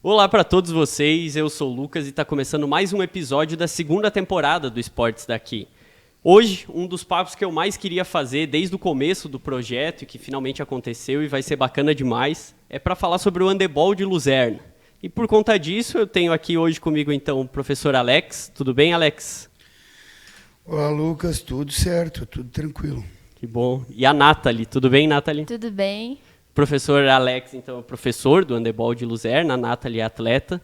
Olá para todos vocês, eu sou o Lucas e está começando mais um episódio da segunda temporada do Esportes Daqui. Hoje, um dos papos que eu mais queria fazer desde o começo do projeto e que finalmente aconteceu e vai ser bacana demais, é para falar sobre o handebol de Luzerna. E por conta disso, eu tenho aqui hoje comigo então o professor Alex. Tudo bem, Alex? Olá, Lucas, tudo certo, tudo tranquilo. Que bom. E a Nathalie, tudo bem, Nathalie? Tudo bem. Professor Alex, então, é professor do handebol de Luzerna, a Nathalie é atleta.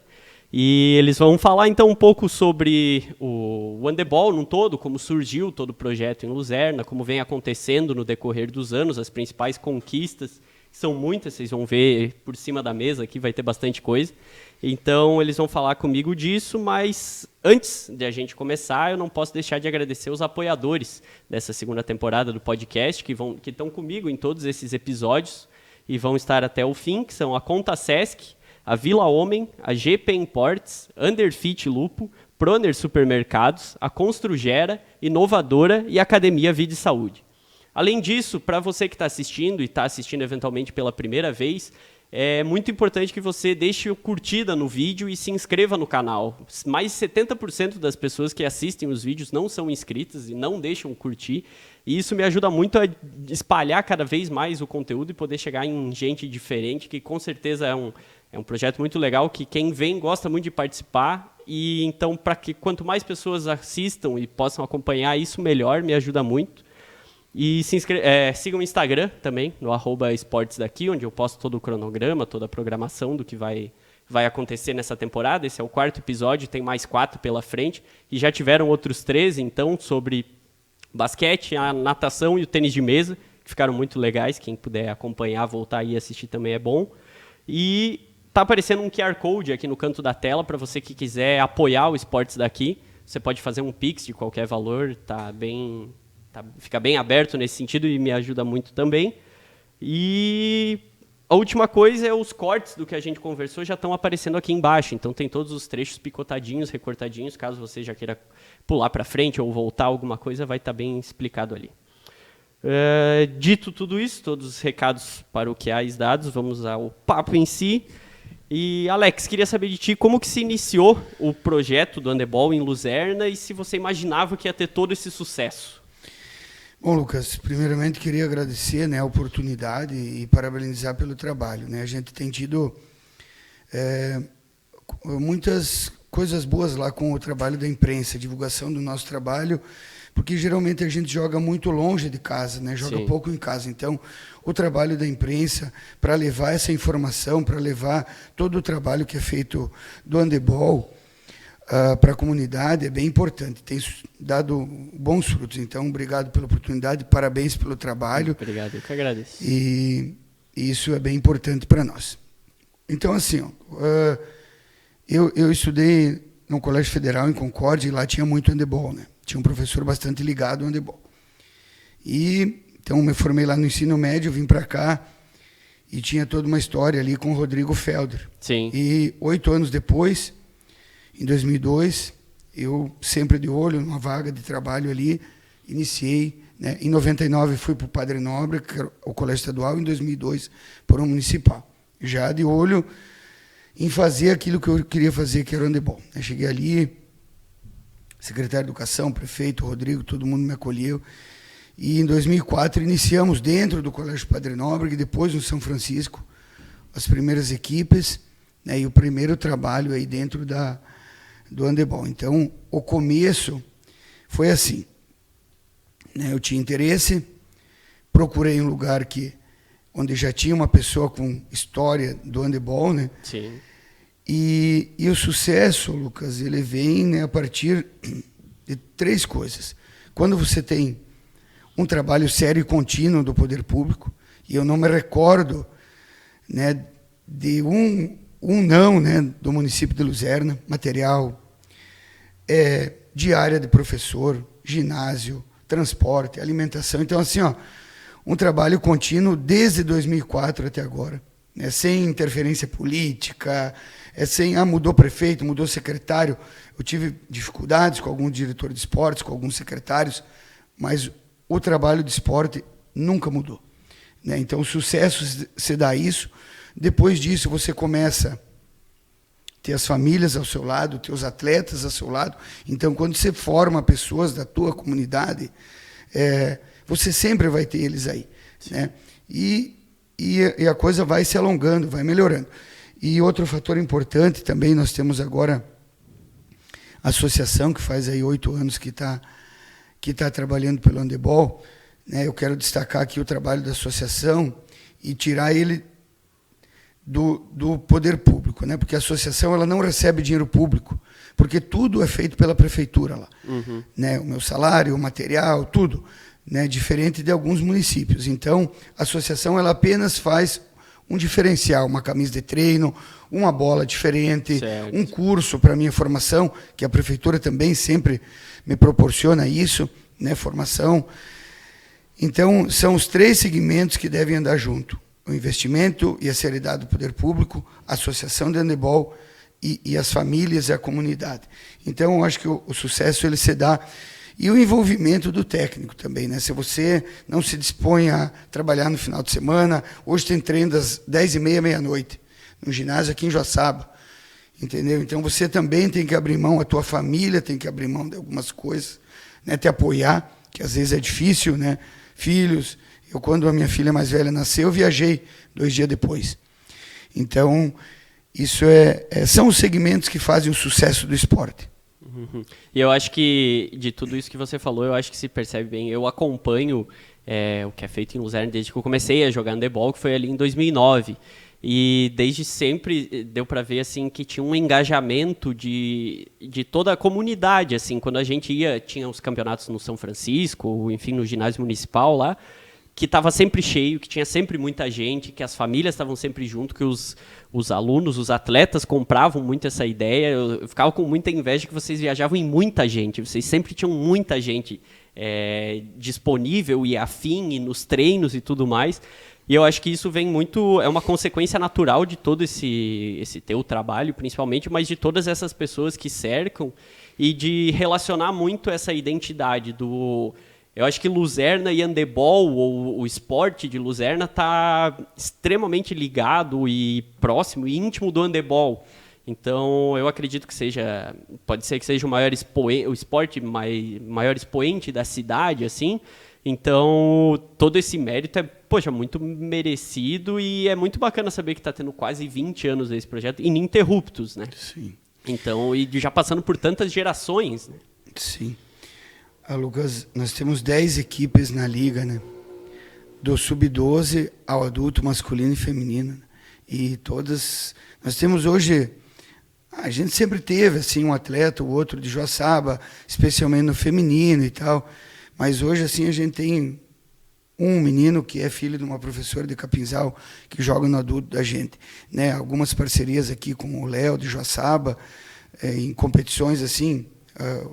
E eles vão falar, então, um pouco sobre o handebol num todo, como surgiu todo o projeto em Luzerna, como vem acontecendo no decorrer dos anos, as principais conquistas, que são muitas, vocês vão ver por cima da mesa aqui, vai ter bastante coisa. Então, eles vão falar comigo disso, mas antes de a gente começar, eu não posso deixar de agradecer os apoiadores dessa segunda temporada do podcast, que estão comigo em todos esses episódios, e vão estar até o fim, que são a Conta Sesc, a Vila Homem, a GP Imports, Underfit Lupo, Proner Supermercados, a Construgera, Inovadora e a Academia Vida e Saúde. Além disso, para você que está assistindo e está assistindo eventualmente pela primeira vez, é muito importante que você deixe curtida no vídeo e se inscreva no canal. Mais de 70% das pessoas que assistem os vídeos não são inscritas e não deixam curtir. E isso me ajuda muito a espalhar cada vez mais o conteúdo e poder chegar em gente diferente, que com certeza é um projeto muito legal, que quem vem gosta muito de participar. E então, para que quanto mais pessoas assistam e possam acompanhar isso, melhor, me ajuda muito. E sigam o Instagram também, no @esportesdaqui, onde eu posto todo o cronograma, toda a programação do que vai acontecer nessa temporada. Esse é o 4º episódio, tem mais 4 pela frente. E já tiveram outros 13, então, sobre basquete, a natação e o tênis de mesa, que ficaram muito legais. Quem puder acompanhar, voltar e assistir também é bom. E tá aparecendo um QR Code aqui no canto da tela para você que quiser apoiar o Esportes Daqui. Você pode fazer um Pix de qualquer valor, fica bem aberto nesse sentido e me ajuda muito também. E a última coisa é os cortes do que a gente conversou já estão aparecendo aqui embaixo. Então tem todos os trechos picotadinhos, recortadinhos. Caso você já queira pular para frente ou voltar alguma coisa, vai estar bem explicado ali. Dito tudo isso, todos os recados paroquiais dados, vamos ao papo em si. E, Alex, queria saber de ti como que se iniciou o projeto do handebol em Luzerna e se você imaginava que ia ter todo esse sucesso. Bom, Lucas, primeiramente queria agradecer, a oportunidade e parabenizar pelo trabalho. A gente tem tido muitas coisas boas lá com o trabalho da imprensa, divulgação do nosso trabalho, porque geralmente a gente joga muito longe de casa, joga Sim. pouco em casa. Então, o trabalho da imprensa para levar essa informação, para levar todo o trabalho que é feito do handebol para a comunidade é bem importante, tem dado bons frutos. Então, obrigado pela oportunidade, parabéns pelo trabalho. Obrigado, eu que agradeço. E isso é bem importante para nós. Então, assim, eu estudei no Colégio Federal em Concórdia e lá tinha muito handebol, Tinha um professor bastante ligado ao handebol. Então, me formei lá no ensino médio, vim para cá e tinha toda uma história ali com o Rodrigo Felder. Sim. E 8 anos depois, em 2002, eu sempre de olho numa vaga de trabalho ali, iniciei. Em 99 fui para o Padre Nobre, que era o colégio estadual, em 2002 para o municipal. Já de olho em fazer aquilo que eu queria fazer, que era o handebol. Eu cheguei ali, secretário de Educação, prefeito, Rodrigo, todo mundo me acolheu. E em 2004 iniciamos dentro do Colégio Padre Nobre, e depois no São Francisco, as primeiras equipes, e o primeiro trabalho aí dentro do handebol. Então, o começo foi assim. Eu tinha interesse, procurei um lugar onde já tinha uma pessoa com história do handebol, Sim. E o sucesso, Lucas, ele vem a partir de 3 coisas. Quando você tem um trabalho sério e contínuo do poder público, e eu não me recordo de um não do município de Luzerna, material, diária de professor, ginásio, transporte, alimentação. Então, assim, um trabalho contínuo desde 2004 até agora, sem interferência política, mudou prefeito, mudou secretário. Eu tive dificuldades com algum diretor de esportes, com alguns secretários, mas o trabalho de esporte nunca mudou. Então, o sucesso se dá isso. Depois disso, você começa ter as famílias ao seu lado, ter os atletas ao seu lado. Então, quando você forma pessoas da tua comunidade, você sempre vai ter eles aí, né? E a coisa vai se alongando, vai melhorando. E outro fator importante também, nós temos agora a associação, que faz aí 8 anos que tá trabalhando pelo handebol, né? Eu quero destacar aqui o trabalho da associação e tirar ele do poder público, né? Porque a associação ela não recebe dinheiro público, porque tudo é feito pela prefeitura lá, né? O meu salário, o material, tudo, né? Diferente de alguns municípios. Então, a associação ela apenas faz um diferencial, uma camisa de treino, uma bola diferente, certo, um curso para minha formação, que a prefeitura também sempre me proporciona isso, né? Formação. Então, são os 3 segmentos que devem andar junto: o investimento e a seriedade do poder público, a associação de handebol e as famílias e a comunidade. Então, eu acho que o sucesso ele se dá. E o envolvimento do técnico também, né? Se você não se dispõe a trabalhar no final de semana, hoje tem treino das 10h30, meia-noite, no ginásio aqui em Joaçaba, entendeu? Então, você também tem que abrir mão, a tua família tem que abrir mão de algumas coisas, né? Te apoiar, que às vezes é difícil, né? Filhos. Eu, quando a minha filha mais velha nasceu, eu viajei 2 dias depois. Então, isso são os segmentos que fazem o sucesso do esporte. E eu acho que, de tudo isso que você falou, eu acho que se percebe bem. Eu acompanho o que é feito em Luzerne desde que eu comecei a jogar handebol, que foi ali em 2009. E desde sempre deu para ver assim, que tinha um engajamento de toda a comunidade. Assim, quando a gente tinha os campeonatos no São Francisco, ou, enfim, no ginásio municipal lá, que estava sempre cheio, que tinha sempre muita gente, que as famílias estavam sempre junto, que os alunos, os atletas compravam muito essa ideia. Eu ficava com muita inveja que vocês viajavam em muita gente, vocês sempre tinham muita gente disponível e afim e nos treinos e tudo mais. E eu acho que isso vem muito, é uma consequência natural de todo esse teu trabalho, principalmente, mas de todas essas pessoas que cercam e de relacionar muito essa identidade do... Eu acho que Luzerna e handebol, ou o esporte de Luzerna, está extremamente ligado e próximo e íntimo do handebol. Então, eu acredito que pode ser que seja o esporte maior expoente da cidade, assim. Então, todo esse mérito é, muito merecido e é muito bacana saber que está tendo quase 20 anos esse projeto, ininterruptos, né? Sim. Então, e já passando por tantas gerações, né? Sim. Lucas, nós temos 10 equipes na liga, né? Do sub-12 ao adulto masculino e feminino. Né? E todas... Nós temos hoje... A gente sempre teve assim, um atleta, o outro de Joaçaba, especialmente no feminino e tal. Mas hoje assim, a gente tem um menino que é filho de uma professora de Capinzal, que joga no adulto da gente. Né? Algumas parcerias aqui com o Léo de Joaçaba, em competições assim...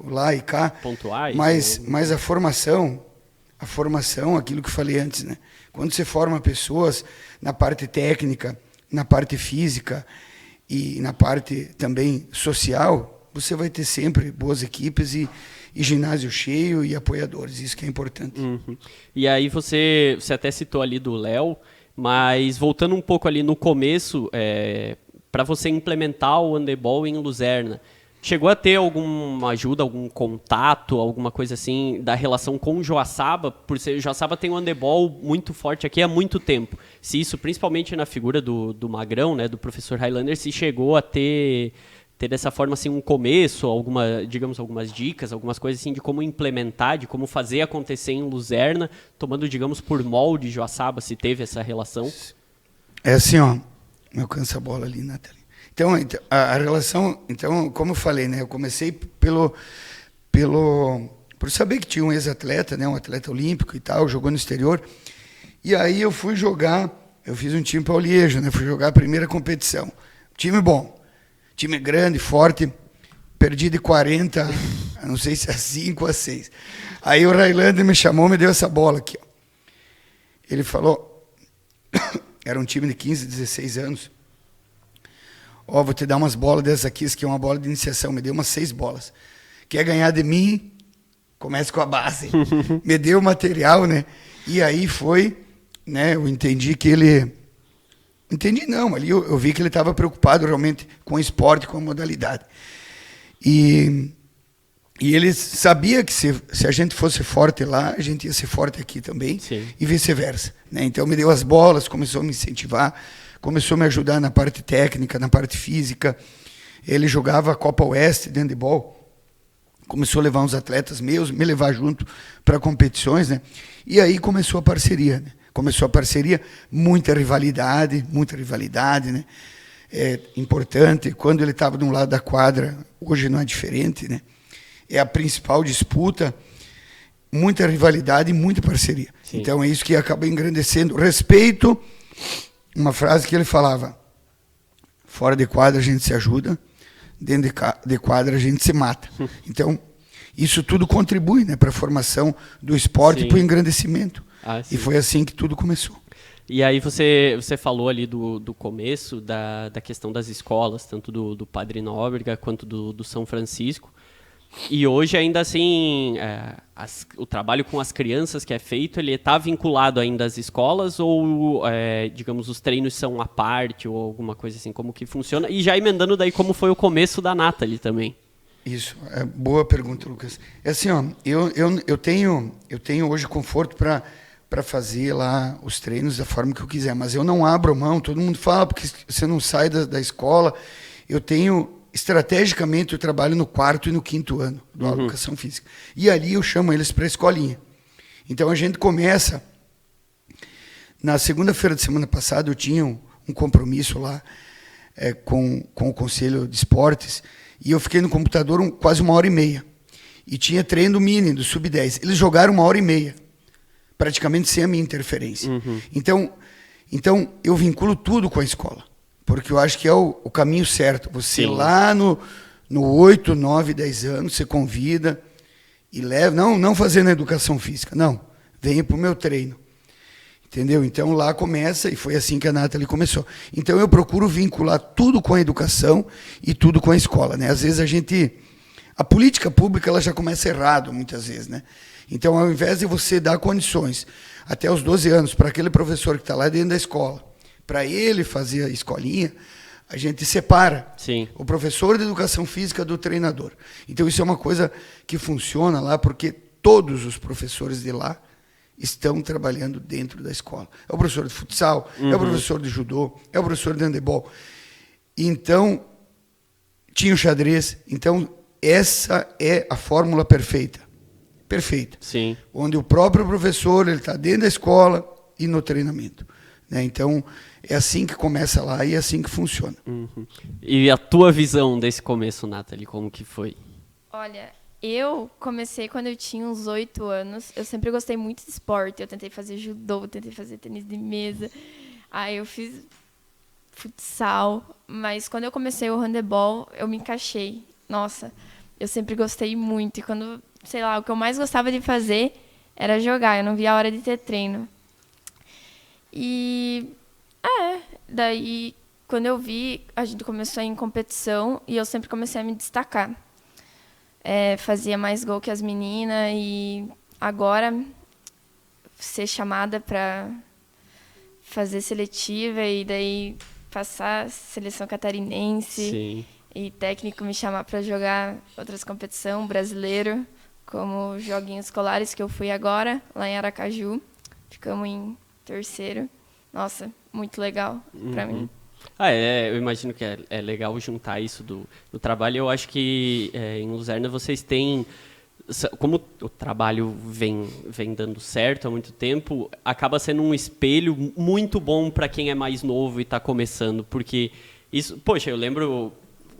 lá e cá, pontuais, mas a formação, aquilo que eu falei antes, né? Quando você forma pessoas na parte técnica, na parte física e na parte também social, você vai ter sempre boas equipes e ginásio cheio e apoiadores, isso que é importante. E aí você até citou ali do Léo, mas voltando um pouco ali no começo, para você implementar o handebol em Luzerna, chegou a ter alguma ajuda, algum contato, alguma coisa assim, da relação com Joaçaba? Por ser Joaçaba tem um handebol muito forte aqui há muito tempo. Se isso, principalmente na figura do Magrão, né, do professor Highlander, se chegou a ter dessa forma assim, um começo, algumas dicas, algumas coisas assim de como implementar, de como fazer acontecer em Luzerna, tomando, digamos, por molde Joaçaba, se teve essa relação? É assim, ó, me alcança a bola ali, Nathalie. Então, a relação, como eu falei, né, eu comecei por saber que tinha um ex-atleta, né, um atleta olímpico e tal, jogou no exterior, e aí eu fui jogar, eu fiz um time para o Lieja, né, fui jogar a primeira competição. Time bom, time grande, forte, perdi de 40, não sei se é 5 a 6. Aí o Highlander me chamou, me deu essa bola aqui, ó. Ele falou, era um time de 15, 16 anos, vou te dar umas bolas dessas aqui, isso aqui é uma bola de iniciação, me deu umas 6 bolas. Quer ganhar de mim? Comece com a base. Me deu o material, né? E aí foi, né? Eu entendi que ele Entendi, não. Ali eu vi que ele estava preocupado realmente com o esporte, com a modalidade. E ele sabia que se a gente fosse forte lá, a gente ia ser forte aqui também. Sim. E vice-versa, né? Então me deu as bolas, começou a me incentivar, começou a me ajudar na parte técnica, na parte física. Ele jogava a Copa Oeste de handebol, começou a levar uns atletas meus, me levar junto para competições, né? E aí começou a parceria, né? Começou a parceria, muita rivalidade, né? É importante, quando ele estava de um lado da quadra, hoje não é diferente, né? É a principal disputa, muita rivalidade e muita parceria. Sim. Então é isso que acaba engrandecendo. Respeito, uma frase que ele falava, fora de quadra a gente se ajuda, dentro de quadra a gente se mata. Então, isso tudo contribui, né, para a formação do esporte e para o engrandecimento. E foi assim que tudo começou. E aí você falou ali do começo, da questão das escolas, tanto do Padre Nóbrega quanto do São Francisco. E hoje, ainda assim, o trabalho com as crianças que é feito, ele está vinculado ainda às escolas ou, digamos, os treinos são à parte ou alguma coisa assim, como que funciona? E já emendando daí como foi o começo da Nathalie também. Isso, boa pergunta, Lucas. É assim, ó, eu tenho hoje conforto para fazer lá os treinos da forma que eu quiser, mas eu não abro mão, todo mundo fala porque você não sai da escola. Eu tenho... Estrategicamente, eu trabalho no 4º e no 5º ano da educação física. E ali eu chamo eles para a escolinha. Então, a gente começa... Na segunda-feira de semana passada, eu tinha um compromisso lá com o Conselho de Esportes e eu fiquei no computador quase 1h30. E tinha treino mini do Sub-10. Eles jogaram 1h30, praticamente sem a minha interferência. Então, eu vinculo tudo com a escola. Porque eu acho que é o caminho certo. Você lá no 8, 9, 10 anos, você convida e leva... Não fazendo educação física, não. Venha para o meu treino. Entendeu? Então lá começa, e foi assim que a Nathalie começou. Então eu procuro vincular tudo com a educação e tudo com a escola, né? Às vezes a política pública ela já começa errado, muitas vezes, né? Então, ao invés de você dar condições até os 12 anos para aquele professor que está lá dentro da escola, para ele fazer a escolinha, a gente separa o professor de educação física do treinador. Então, isso é uma coisa que funciona lá, porque todos os professores de lá estão trabalhando dentro da escola. É o professor de futsal, é o professor de judô, é o professor de handebol. Então, tinha o xadrez. Então, essa é a fórmula perfeita. Perfeita. Sim. Onde o próprio professor está dentro da escola e no treinamento. Né? Então, é assim que começa lá e é assim que funciona. E a tua visão desse começo, Nathalie, como que foi? Olha, eu comecei quando eu tinha uns 8 anos. Eu sempre gostei muito de esporte. Eu tentei fazer judô, tentei fazer tênis de mesa. Aí eu fiz futsal. Mas quando eu comecei o handebol, eu me encaixei. Nossa, eu sempre gostei muito. E quando, sei lá, o que eu mais gostava de fazer era jogar. Eu não via a hora de ter treino. E daí quando eu vi, a gente começou a ir em competição e eu sempre comecei a me destacar. Fazia mais gol que as meninas e agora ser chamada para fazer seletiva e daí passar seleção catarinense. Sim. E técnico me chamar para jogar outras competições brasileiro, como joguinhos escolares que eu fui agora, lá em Aracaju. Ficamos em 3º. Nossa, muito legal para mim. Eu imagino que é legal juntar isso do trabalho. Eu acho que em Luzerna vocês têm... Como o trabalho vem dando certo há muito tempo, acaba sendo um espelho muito bom para quem é mais novo e está começando. Porque isso... Poxa, eu lembro...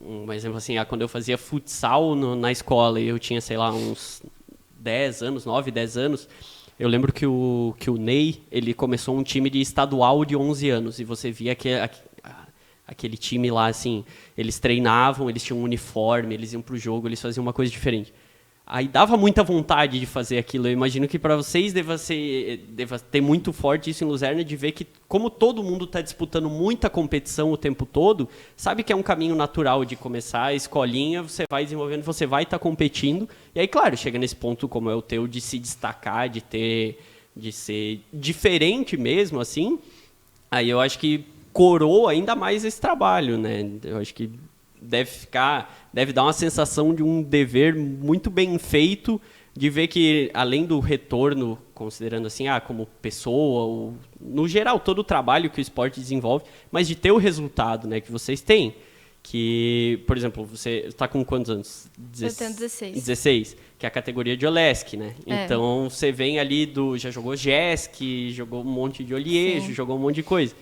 Um exemplo assim, quando eu fazia futsal na escola e eu tinha, sei lá, uns 10 anos, 9, 10 anos, eu lembro que o Ney, ele começou um time de estadual de 11 anos e você via aquele time lá, assim, eles treinavam, eles tinham um uniforme, eles iam pro jogo, eles faziam uma coisa diferente. Aí dava muita vontade de fazer aquilo. Eu imagino que para vocês deva ter muito forte isso em Luzerna, de ver que, como todo mundo está disputando muita competição o tempo todo, sabe que é um caminho natural de começar a escolinha, você vai desenvolvendo, você vai estar competindo. E aí, claro, chega nesse ponto como é o teu, de se destacar, de ser diferente mesmo, assim. Aí eu acho que coroa ainda mais esse trabalho, né? Eu acho que deve dar uma sensação de um dever muito bem feito, de ver que, além do retorno, considerando assim, como pessoa, ou, no geral, todo o trabalho que o esporte desenvolve, mas de ter o resultado, né, que vocês têm. Que, por exemplo, você está com quantos anos? Eu tenho 16. 16, que é a categoria de Olesk, né? É. Então, você vem ali já jogou JESC, jogou um monte de Oliejo, jogou um monte de coisa.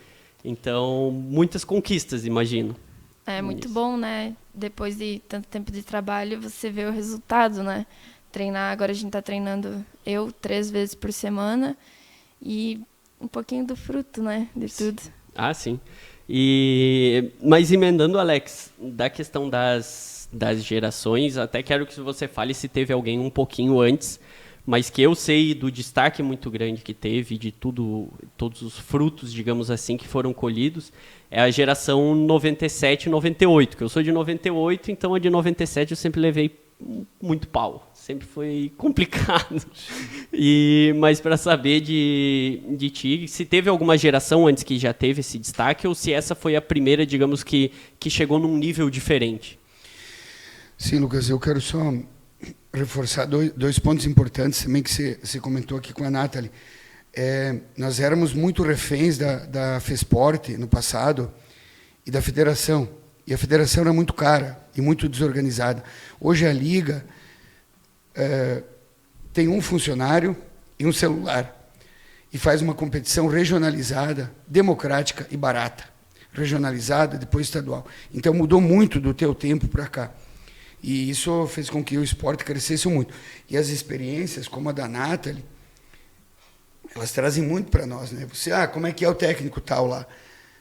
Então, muitas conquistas, imagino. É muito bom, né? Depois de tanto tempo de trabalho, você vê o resultado, né? Treinar, agora a gente tá treinando 3 vezes por semana e um pouquinho do fruto, né? De tudo. Ah, sim. Mas emendando, Alex, da questão das gerações, até quero que você fale se teve alguém um pouquinho antes, mas que eu sei do destaque muito grande que teve, de todos os frutos, digamos assim, que foram colhidos, é a geração 97 e 98, que eu sou de 98, então a de 97 eu sempre levei muito pau, sempre foi complicado. Mas para saber de ti, se teve alguma geração antes que já teve esse destaque, ou se essa foi a primeira, digamos, que chegou num nível diferente. Sim, Lucas, eu quero só reforçar dois pontos importantes também que você comentou aqui com a Nathalie. Nós éramos muito reféns da FESPORT no passado e da federação. E a federação era muito cara e muito desorganizada. Hoje a Liga tem um funcionário e um celular e faz uma competição regionalizada, democrática e barata. Regionalizada, depois estadual. Então mudou muito do teu tempo para cá. E isso fez com que o esporte crescesse muito. E as experiências, como a da Nathalie, elas trazem muito para nós, né? Você, como é que é o técnico tal lá,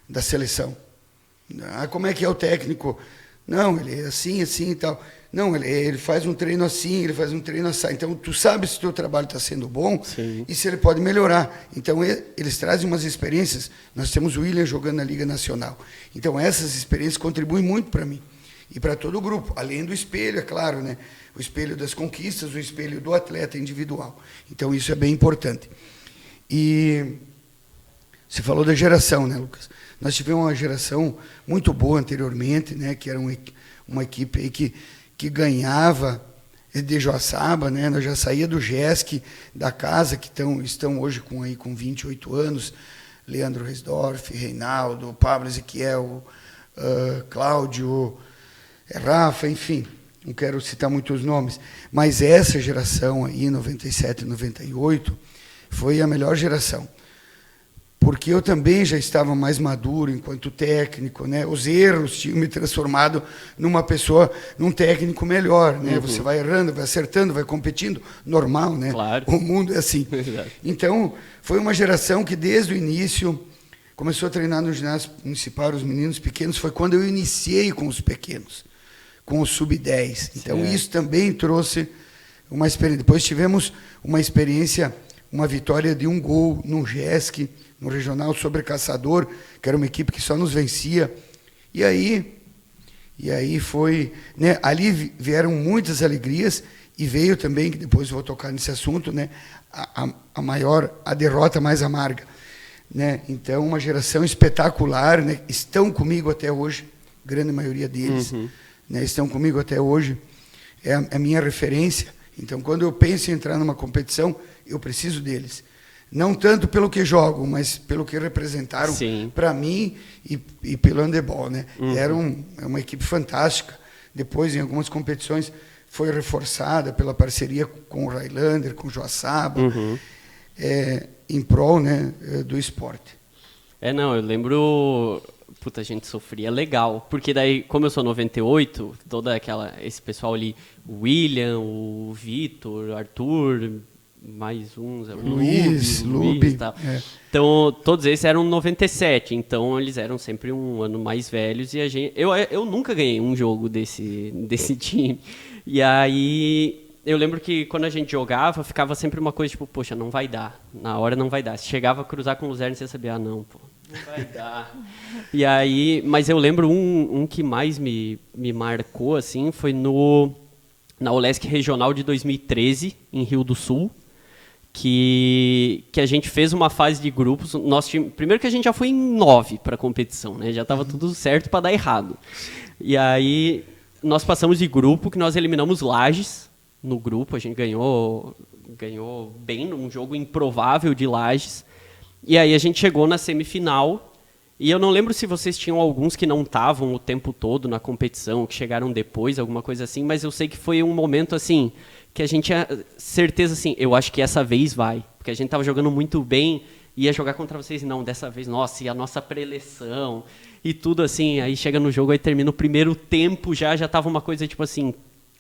da seleção? Como é que é o técnico? Não, ele é assim, assim e tal. Não, ele faz um treino assim, ele faz um treino assim. Então, tu sabe se o teu trabalho está sendo bom. Sim. E se ele pode melhorar. Então, eles trazem umas experiências. Nós temos o William jogando na Liga Nacional. Então, essas experiências contribuem muito para mim. E para todo o grupo, além do espelho, é claro, né? O espelho das conquistas, o espelho do atleta individual. Então, isso é bem importante. E você falou da geração, né, Lucas? Nós tivemos uma geração muito boa anteriormente, né, que era uma equipe aí que ganhava de Joaçaba, né? Nós já saía do JESC, da casa, que estão hoje com 28 anos, Leandro Reisdorf, Reinaldo, Pablo Ezequiel, Cláudio, Rafa, enfim, não quero citar muitos nomes, mas essa geração aí, 97 e 98, foi a melhor geração. Porque eu também já estava mais maduro enquanto técnico, né? Os erros tinham me transformado num técnico melhor, né? Uhum. Você vai errando, vai acertando, vai competindo, normal, né? Claro. O mundo é assim. Exato. Então, foi uma geração que desde o início começou a treinar no ginásio municipal, os meninos pequenos, foi quando eu iniciei com os pequenos, com os sub-10. Então, isso também trouxe uma experiência. Depois tivemos uma experiência, uma vitória de 1 gol no JESC, no regional sobre Caçador, que era uma equipe que só nos vencia. E aí foi, né, ali vieram muitas alegrias e veio também, que depois eu vou tocar nesse assunto, né, a derrota mais amarga, né? Então, uma geração espetacular, né, estão comigo até hoje, grande maioria deles, né, estão comigo até hoje, é a minha referência. Então, quando eu penso em entrar numa competição, eu preciso deles. Não tanto pelo que jogam, mas pelo que representaram para mim e pelo handebol, né? Era uma equipe fantástica. Depois, em algumas competições, foi reforçada pela parceria com o Highlander, com o Joaçaba, em prol, né, do esporte. Não, eu lembro... Puta, a gente sofria legal. Porque daí, como eu sou 98, esse pessoal ali, o William, o Vitor, o Arthur... mais uns, Luiz e tal. Então, todos esses eram 97, então eles eram sempre um ano mais velhos e a gente... Eu nunca ganhei um jogo desse time. E aí, eu lembro que quando a gente jogava, ficava sempre uma coisa tipo, poxa, não vai dar, na hora não vai dar. Se chegava a cruzar com o Luzerne, você sabia, não vai dar. E aí, mas eu lembro um que mais me marcou, assim, foi na Olesk Regional de 2013, em Rio do Sul, que a gente fez uma fase de grupos. Nosso time, primeiro que a gente já foi em 9 para a competição, né? Já estava tudo certo para dar errado. E aí nós passamos de grupo, que nós eliminamos Lages no grupo. A gente ganhou bem num jogo improvável de Lages. E aí a gente chegou na semifinal. E eu não lembro se vocês tinham alguns que não estavam o tempo todo na competição, que chegaram depois, alguma coisa assim, mas eu sei que foi um momento assim que a gente tinha certeza assim, eu acho que essa vez vai, porque a gente estava jogando muito bem, ia jogar contra vocês e não, dessa vez, nossa, e a nossa preleção e tudo assim, aí chega no jogo, aí termina o primeiro tempo, já tava uma coisa tipo assim,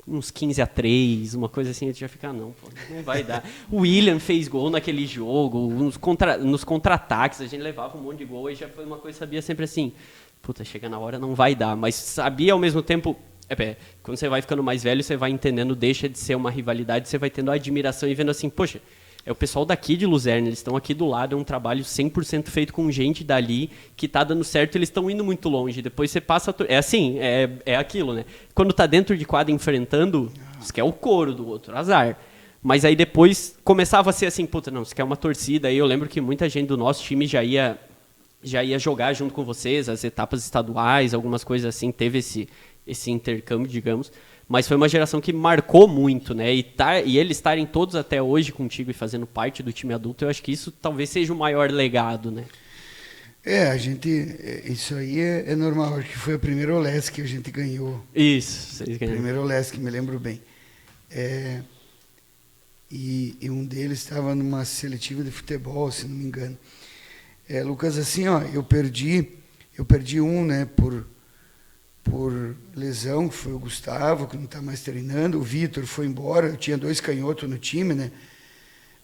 uns 15-3, uma coisa assim, a gente já fica, não, pô, não vai dar. O William fez gol naquele jogo, nos contra-ataques, a gente levava um monte de gol, e já foi uma coisa, sabia sempre assim, puta, chega na hora, não vai dar, mas sabia ao mesmo tempo, quando você vai ficando mais velho, você vai entendendo, deixa de ser uma rivalidade, você vai tendo admiração e vendo assim, poxa, é o pessoal daqui de Luzerna, eles estão aqui do lado, é um trabalho 100% feito com gente dali, que tá dando certo, eles estão indo muito longe, depois você passa... É assim, é aquilo, né? Quando tá dentro de quadra enfrentando, você quer o couro do outro, azar. Mas aí depois começava a ser assim, puta, não, você quer uma torcida, aí eu lembro que muita gente do nosso time já ia jogar junto com vocês, as etapas estaduais, algumas coisas assim, teve esse intercâmbio, digamos, mas foi uma geração que marcou muito, né? E eles estarem todos até hoje contigo e fazendo parte do time adulto, eu acho que isso talvez seja o maior legado, né? Isso aí é normal, acho que foi a primeira Olesc que a gente ganhou. Isso, vocês ganharam. Primeira Olesc, me lembro bem. E um deles estava numa seletiva de futebol, se não me engano. Lucas, assim, ó, eu perdi um, né, por lesão, que foi o Gustavo, que não está mais treinando, o Vitor foi embora, eu tinha 2 canhotos no time, né?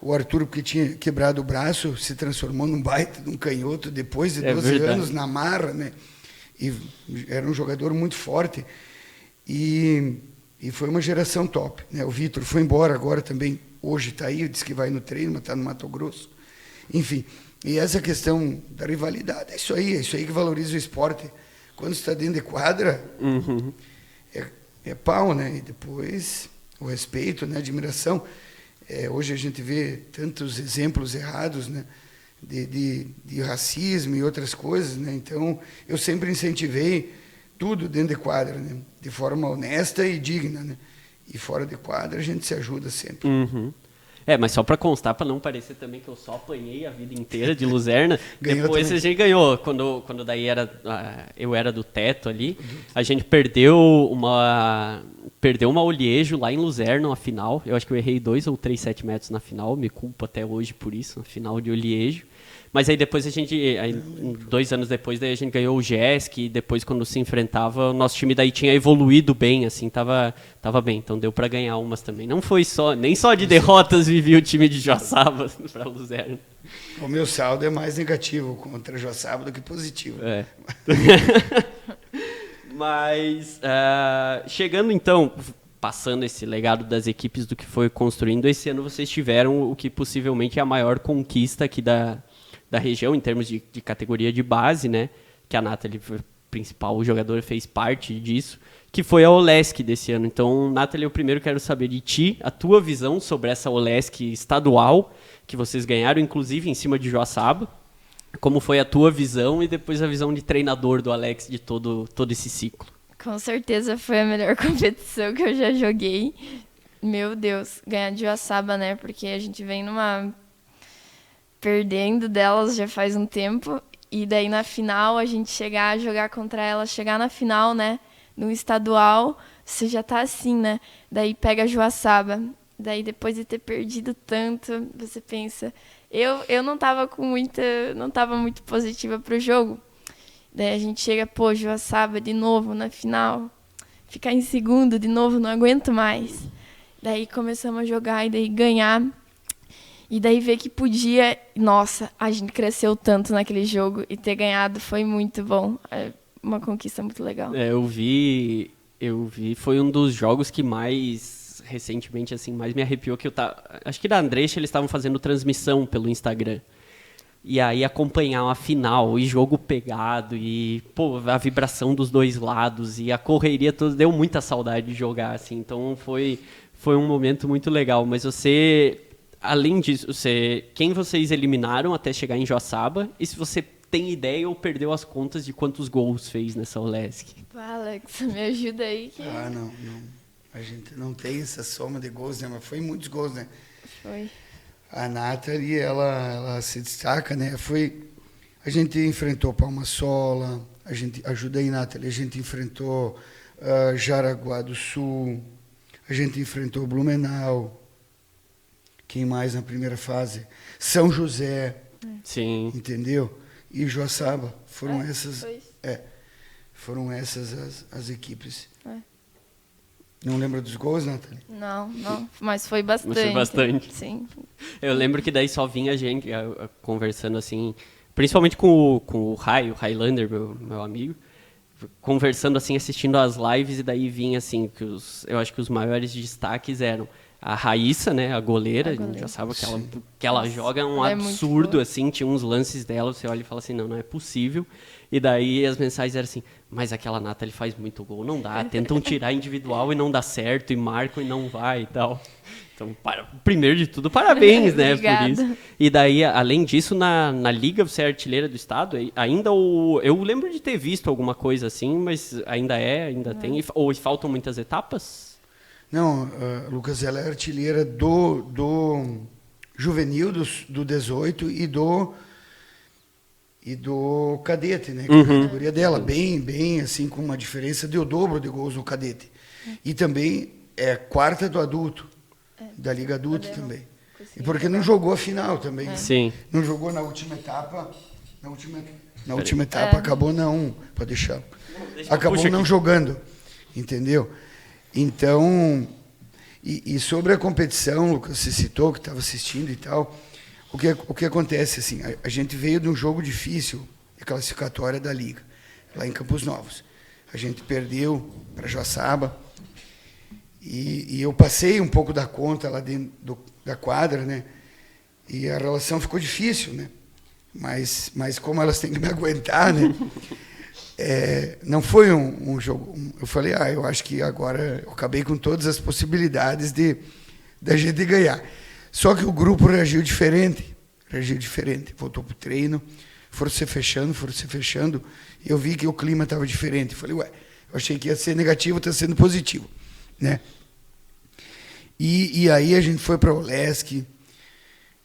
O Arthur, porque tinha quebrado o braço, se transformou num baita de um canhoto depois de 12 anos na marra, né? E era um jogador muito forte. E foi uma geração top, né? O Vitor foi embora agora também, hoje está aí, disse que vai no treino, mas está no Mato Grosso. Enfim, e essa questão da rivalidade, é isso aí que valoriza o esporte. Quando você está dentro de quadra, é pau, né? E depois o respeito, né? A admiração. Hoje a gente vê tantos exemplos errados, né? De racismo e outras coisas, né? Então, eu sempre incentivei tudo dentro de quadra, né? De forma honesta e digna, né? E fora de quadra a gente se ajuda sempre. Mas só para constar, para não parecer também que eu só apanhei a vida inteira de Luzerna, depois também. a gente ganhou, quando daí eu era do teto ali, a gente perdeu uma Oliejo lá em Luzerna, na final, eu acho que eu errei 2 ou 3 7 metros na final, me culpo até hoje por isso, na final de Oliejo. Mas aí depois 2 anos depois, daí a gente ganhou o GESC, e depois quando se enfrentava, o nosso time daí tinha evoluído bem, assim, tava bem, então deu para ganhar umas também. Não foi nem só de derrotas vivia o time de Joaçaba para Luzerna. O meu saldo é mais negativo contra Joaçaba do que positivo. Mas, chegando então, passando esse legado das equipes do que foi construindo, esse ano vocês tiveram o que possivelmente é a maior conquista aqui da região, em termos de categoria de base, né? Que a Nathalie foi o principal jogador, fez parte disso, que foi a Olesc desse ano. Então, Nathalie, eu primeiro quero saber de ti, a tua visão sobre essa Olesc estadual, que vocês ganharam, inclusive em cima de Joaçaba. Como foi a tua visão e depois a visão de treinador do Alex de todo esse ciclo? Com certeza foi a melhor competição que eu já joguei. Meu Deus, ganhar de Joaçaba, né? Porque a gente vem perdendo delas já faz um tempo. E daí na final, a gente chegar a jogar contra elas, chegar na final, né? No estadual, você já tá assim, né? Daí pega a Joaçaba. Daí depois de ter perdido tanto, você pensa... Eu não tava muito positiva pro jogo. Daí a gente chega, Joaçaba de novo na final. Ficar em segundo de novo, não aguento mais. Daí começamos a jogar e daí ganhar. E daí ver que podia... Nossa, a gente cresceu tanto naquele jogo e ter ganhado foi muito bom. É uma conquista muito legal. Eu vi... Foi um dos jogos que mais... recentemente, assim, mais me arrepiou, que acho que da Andressa eles estavam fazendo transmissão pelo Instagram. E aí acompanhar uma final, e jogo pegado, e a vibração dos dois lados, e a correria toda, deu muita saudade de jogar, assim. Então foi um momento muito legal. Mas você, além disso, quem vocês eliminaram até chegar em Joaçaba, e se você tem ideia ou perdeu as contas de quantos gols fez nessa Olesc? Alex, me ajuda aí. Não. A gente não tem essa soma de gols, né? Mas foi muitos gols, né? Foi. A Nathalie, ela se destaca, né? A gente enfrentou Palma-Sola, ajuda aí, Nathalie, a gente enfrentou Jaraguá do Sul, a gente enfrentou Blumenau, quem mais na primeira fase? São José, Sim. entendeu? E Joaçaba, foram Foi. essas as equipes. É. Não lembra dos gols, Nathalie? Não, mas foi bastante. Mas foi bastante. Sim. Eu lembro que daí só vinha a gente conversando assim, principalmente com o Highlander, meu amigo, conversando assim, assistindo as lives, e daí vinha assim, eu acho que os maiores destaques eram a Raíssa, né, a goleira, a gente já sabe que ela joga um absurdo, assim, tinha uns lances dela, você olha e fala assim, não é possível. E daí as mensagens eram assim, mas aquela Nathalie faz muito gol, não dá, tentam tirar individual e não dá certo, e marcam e não vai e tal. Então, primeiro de tudo, parabéns, né, por isso. E daí, além disso, na Liga você é artilheira do estado, ainda eu lembro de ter visto alguma coisa assim, mas ainda tem, ou faltam muitas etapas? Não, Lucas, ela é artilheira do juvenil, do 18 e do cadete, né? Que é a categoria dela, bem, assim, com uma diferença de o dobro de gols no cadete. E também é quarta do adulto, da Liga Adulta também. E porque não jogou a final também. Sim. Não jogou na última etapa. Na última etapa acabou não. Pode deixar. Acabou não jogando. Entendeu? Então, e sobre a competição, Lucas, você citou que estava assistindo e tal, o que acontece, assim, a gente veio de um jogo difícil, de classificatória da Liga, lá em Campos Novos. A gente perdeu para Joaçaba, e eu passei um pouco da conta lá dentro da quadra, né? E a relação ficou difícil, né? Mas como elas têm que me aguentar, né? Não foi um jogo. Eu falei, eu acho que agora eu acabei com todas as possibilidades da gente ganhar. Só que o grupo reagiu diferente. Voltou para o treino, foram se fechando. E eu vi que o clima estava diferente. Eu falei, eu achei que ia ser negativo, está sendo positivo, né? E aí a gente foi para o Olesc,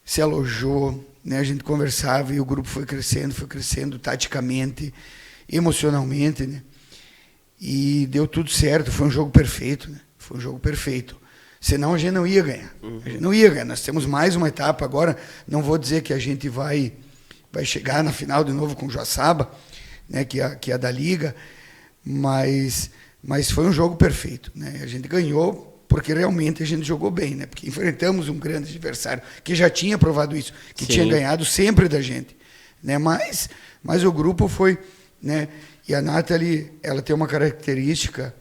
se alojou, né? A gente conversava e o grupo foi crescendo taticamente, emocionalmente, né? E deu tudo certo, foi um jogo perfeito, né? Senão a gente não ia ganhar. Nós temos mais uma etapa agora, não vou dizer que a gente vai chegar na final de novo com o Joaçaba, né? Que é a da Liga, mas foi um jogo perfeito, né? A gente ganhou porque realmente a gente jogou bem, né? Porque enfrentamos um grande adversário que já tinha provado isso, que tinha ganhado sempre da gente, né? Mas o grupo foi, né? E a Nathalie, ela tem uma característica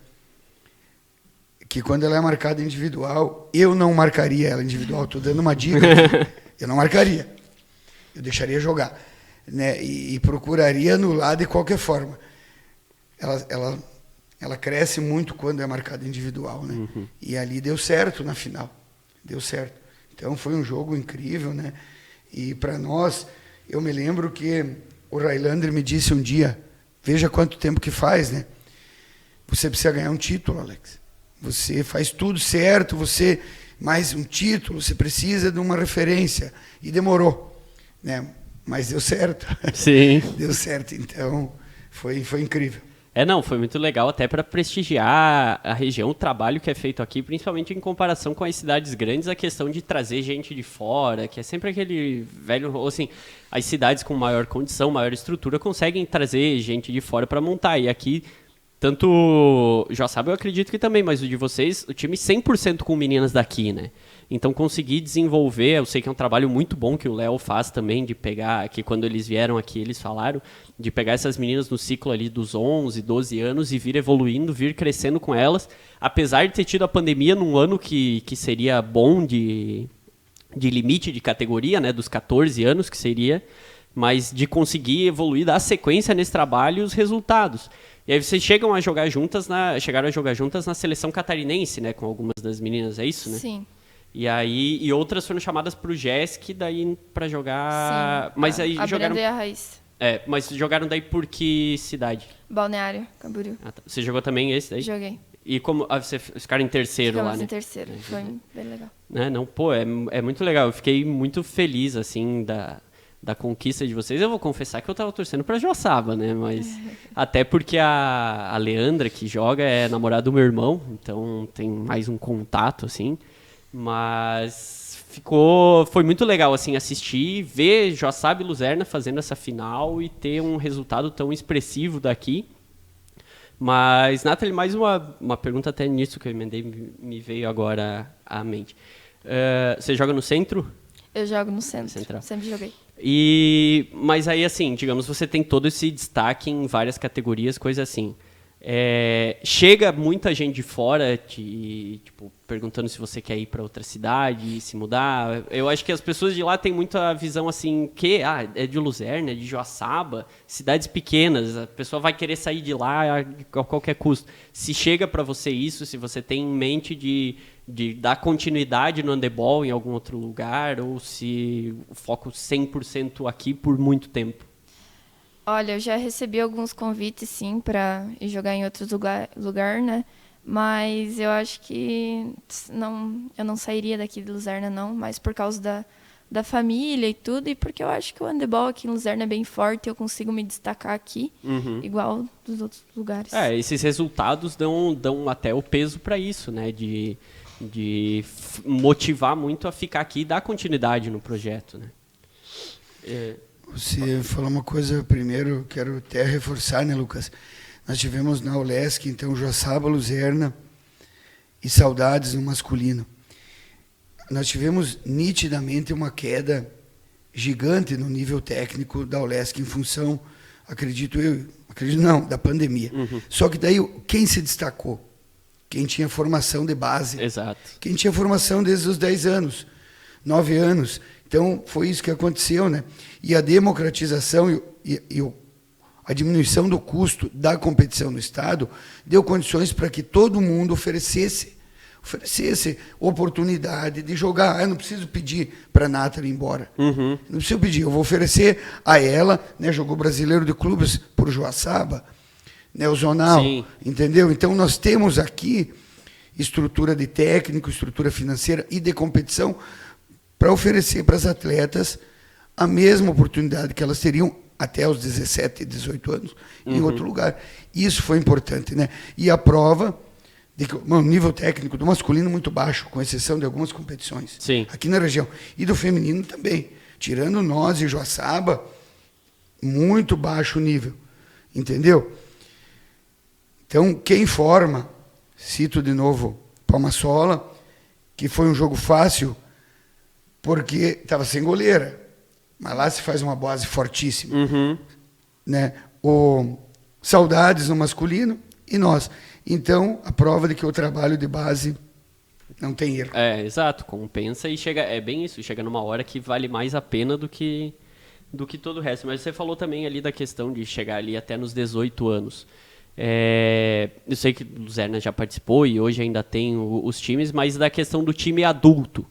que quando ela é marcada individual, eu não marcaria ela individual. Estou dando uma dica aqui. Eu não marcaria. Eu deixaria jogar, né? E procuraria anular de qualquer forma. Ela cresce muito quando é marcada individual, né? E ali deu certo na final. Deu certo. Então foi um jogo incrível, né? E para nós, eu me lembro que o Highlander me disse um dia, veja quanto tempo que faz, né? Você precisa ganhar um título, Alex. Você faz tudo certo, mais um título, você precisa de uma referência. E demorou, né? Mas deu certo. Sim. Deu certo, então foi incrível. Foi muito legal até para prestigiar a região, o trabalho que é feito aqui, principalmente em comparação com as cidades grandes, a questão de trazer gente de fora, que é sempre aquele velho, assim, as cidades com maior condição, maior estrutura, conseguem trazer gente de fora para montar, e aqui, tanto Joaçaba eu acredito que também, mas o de vocês, o time 100% com meninas daqui, né? Então conseguir desenvolver, eu sei que é um trabalho muito bom que o Léo faz também, de pegar, que quando eles vieram aqui eles falaram, de pegar essas meninas no ciclo ali dos 11, 12 anos e vir evoluindo, vir crescendo com elas, apesar de ter tido a pandemia num ano que seria bom de limite de categoria, né, dos 14 anos que seria, mas de conseguir evoluir, dar sequência nesse trabalho e os resultados. E aí vocês chegaram a jogar juntas na seleção catarinense, né, com algumas das meninas, é isso, né? Sim. E outras foram chamadas para o GESC daí para jogar. Sim, Mas aí a jogaram. Brenda e a Raiz. Mas jogaram daí por que cidade? Balneário, Camboriú. Ah, tá. Você jogou também esse daí? Joguei. E como vocês ficaram em terceiro Ficamos lá, né? em terceiro. Foi bem legal. Não, pô, é muito legal. Eu fiquei muito feliz, assim, da conquista de vocês. Eu vou confessar que eu tava torcendo pra Joaçaba, né? Mas até porque a Leandra, que joga, é namorada do meu irmão, então tem mais um contato, assim. Mas foi muito legal, assim, assistir, ver Joaçaba e Luzerna fazendo essa final e ter um resultado tão expressivo daqui. Mas, Nathalie, mais uma pergunta até nisso que eu emendei, me veio agora à mente. Você joga no centro? Eu jogo no centro. Central. Sempre joguei. Mas aí, assim, digamos, você tem todo esse destaque em várias categorias, coisa assim. Chega muita gente de fora tipo, perguntando se você quer ir para outra cidade, se mudar. Eu acho que as pessoas de lá têm muita visão assim, que é de Luzerna, é de Joaçaba, cidades pequenas, a pessoa vai querer sair de lá a qualquer custo. Se chega para você isso, se você tem em mente de dar continuidade no handebol em algum outro lugar, ou se o foco 100% aqui por muito tempo. Olha, eu já recebi alguns convites, sim, para ir jogar em outros lugar, né? Mas eu acho que eu não sairia daqui de Luzerna, não. Mas por causa da família e tudo. E porque eu acho que o handebol aqui em Luzerna é bem forte. E eu consigo me destacar aqui, igual dos outros lugares. Esses resultados dão até o peso para isso, né? De motivar muito a ficar aqui e dar continuidade no projeto, né? Você falou uma coisa primeiro, quero até reforçar, né, Lucas? Nós tivemos na ULESC, então, Joaçaba, Luzerna e Saudades no masculino. Nós tivemos nitidamente uma queda gigante no nível técnico da ULESC em função, acredito não, da pandemia. Só que daí, quem se destacou? Quem tinha formação de base. Exato. Quem tinha formação desde os 10 anos, 9 anos. Então, foi isso que aconteceu, né? E a democratização e a diminuição do custo da competição no Estado deu condições para que todo mundo oferecesse oportunidade de jogar. Eu não preciso pedir para a Nathalie ir embora. Não preciso pedir, eu vou oferecer a ela, né? Jogou Brasileiro de Clubes por Joaçaba, né? O Zonal, sim, entendeu? Então, nós temos aqui estrutura de técnico, estrutura financeira e de competição para oferecer para as atletas a mesma oportunidade que elas teriam até os 17, 18 anos em outro lugar. Isso foi importante, né? E a prova de que o nível técnico do masculino muito baixo, com exceção de algumas competições. Sim. Aqui na região. E do feminino também. Tirando nós e Joaçaba, muito baixo nível. Entendeu? Então, quem forma, cito de novo Palmasola, que foi um jogo fácil, porque estava sem goleira. Mas lá se faz uma base fortíssima. Né? O Saudades no masculino e nós. Então, a prova de que o trabalho de base não tem erro. Exato. Compensa e chega... É bem isso. Chega numa hora que vale mais a pena do que todo o resto. Mas você falou também ali da questão de chegar ali até nos 18 anos. Eu sei que o Luzerna já participou e hoje ainda tem os times, mas da questão do time adulto.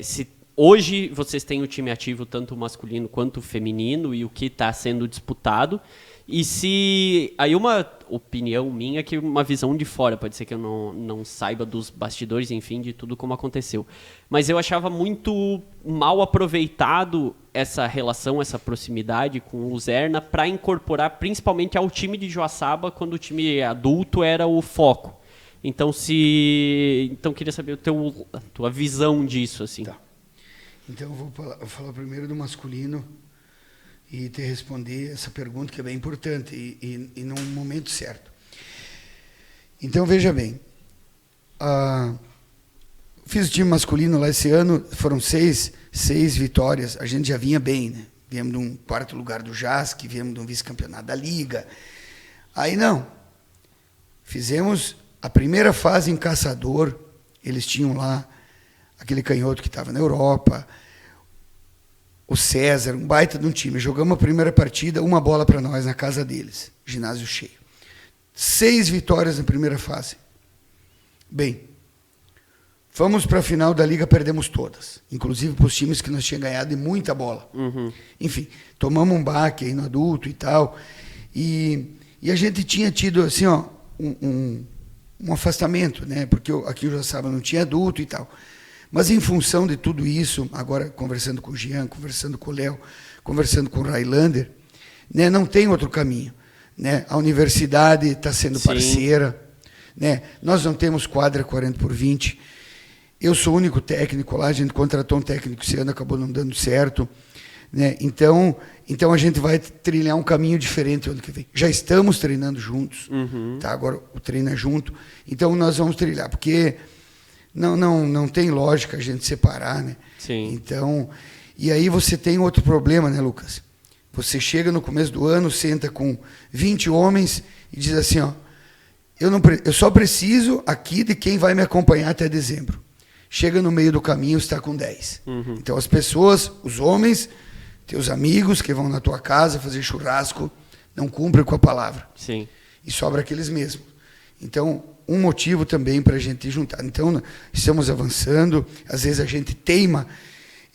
Se hoje vocês têm o time ativo tanto o masculino quanto o feminino e o que está sendo disputado, e se aí uma opinião minha, que uma visão de fora, pode ser que eu não saiba dos bastidores, enfim, de tudo como aconteceu, mas eu achava muito mal aproveitado essa relação, essa proximidade com o Luzerna para incorporar principalmente ao time de Joaçaba, quando o time adulto era o foco. Então, queria saber a tua visão disso, assim. Tá. Então, eu vou falar primeiro do masculino e te responder essa pergunta que é bem importante e num momento certo. Então, veja bem. Fiz o time masculino lá esse ano, foram seis vitórias. A gente já vinha bem, né? Viemos de um 4º lugar do JASC, viemos de um vice-campeonato da Liga. Aí, não. Fizemos a primeira fase em Caçador, eles tinham lá aquele canhoto que estava na Europa, o César, um baita de um time. Jogamos a primeira partida, 1 bola para nós na casa deles, ginásio cheio. 6 vitórias na primeira fase. Bem, Fomos para a final da Liga, perdemos todas. Inclusive para os times que nós tínhamos ganhado de muita bola. Enfim, tomamos um baque aí no adulto e tal. E a gente tinha tido assim, ó, um afastamento, né? Porque aqui em Joaçaba não tinha adulto e tal. Mas em função de tudo isso, agora conversando com o Jean, conversando com o Léo, conversando com o Railander, né, não tem outro caminho. Né? A universidade está sendo parceira. Né? Nós não temos quadra 40x20. Eu sou o único técnico lá, a gente contratou um técnico esse ano, acabou não dando certo. Né? Então a gente vai trilhar um caminho diferente ano que vem. Já estamos treinando juntos, tá? Agora o treino é junto. Então nós vamos trilhar, porque não tem lógica a gente separar. Né? Sim. Então, e aí você tem outro problema, né, Lucas? Você chega no começo do ano, senta com 20 homens e diz assim, ó, eu só preciso aqui de quem vai me acompanhar até dezembro. Chega no meio do caminho, está com 10. Então as pessoas, os homens, teus amigos que vão na tua casa fazer churrasco, não cumprem com a palavra. Sim. E sobra aqueles mesmos. Então, um motivo também para a gente juntar. Então, estamos avançando, às vezes a gente teima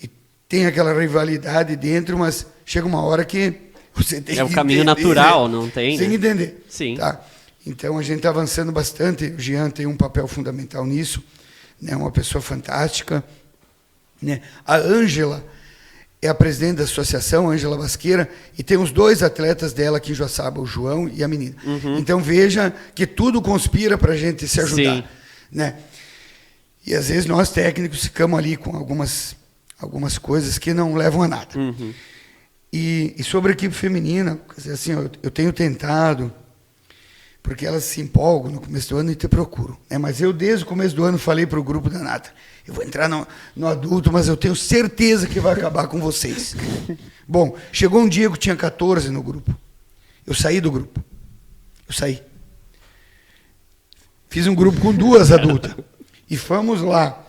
e tem aquela rivalidade dentro, mas chega uma hora que você tem que o caminho entender, natural, não tem? Tem que né? entender. Sim. Tá? Então, a gente está avançando bastante. O Jean tem um papel fundamental nisso. Né, uma pessoa fantástica. Né? A Ângela é a presidente da associação, Ângela Basqueira, e tem os 2 atletas dela aqui em Joaçaba, o João e a menina. Então veja que tudo conspira para a gente se ajudar. Sim. Né? E às vezes nós técnicos ficamos ali com algumas coisas que não levam a nada. E sobre a equipe feminina, assim, eu tenho tentado, porque elas se empolgam no começo do ano e te procuram. Né? Mas eu, desde o começo do ano, falei para o grupo da Nata, eu vou entrar no adulto, mas eu tenho certeza que vai acabar com vocês. Bom, chegou um dia que eu tinha 14 no grupo. Eu saí do grupo. Eu saí. Fiz um grupo com 2 adultas. E fomos lá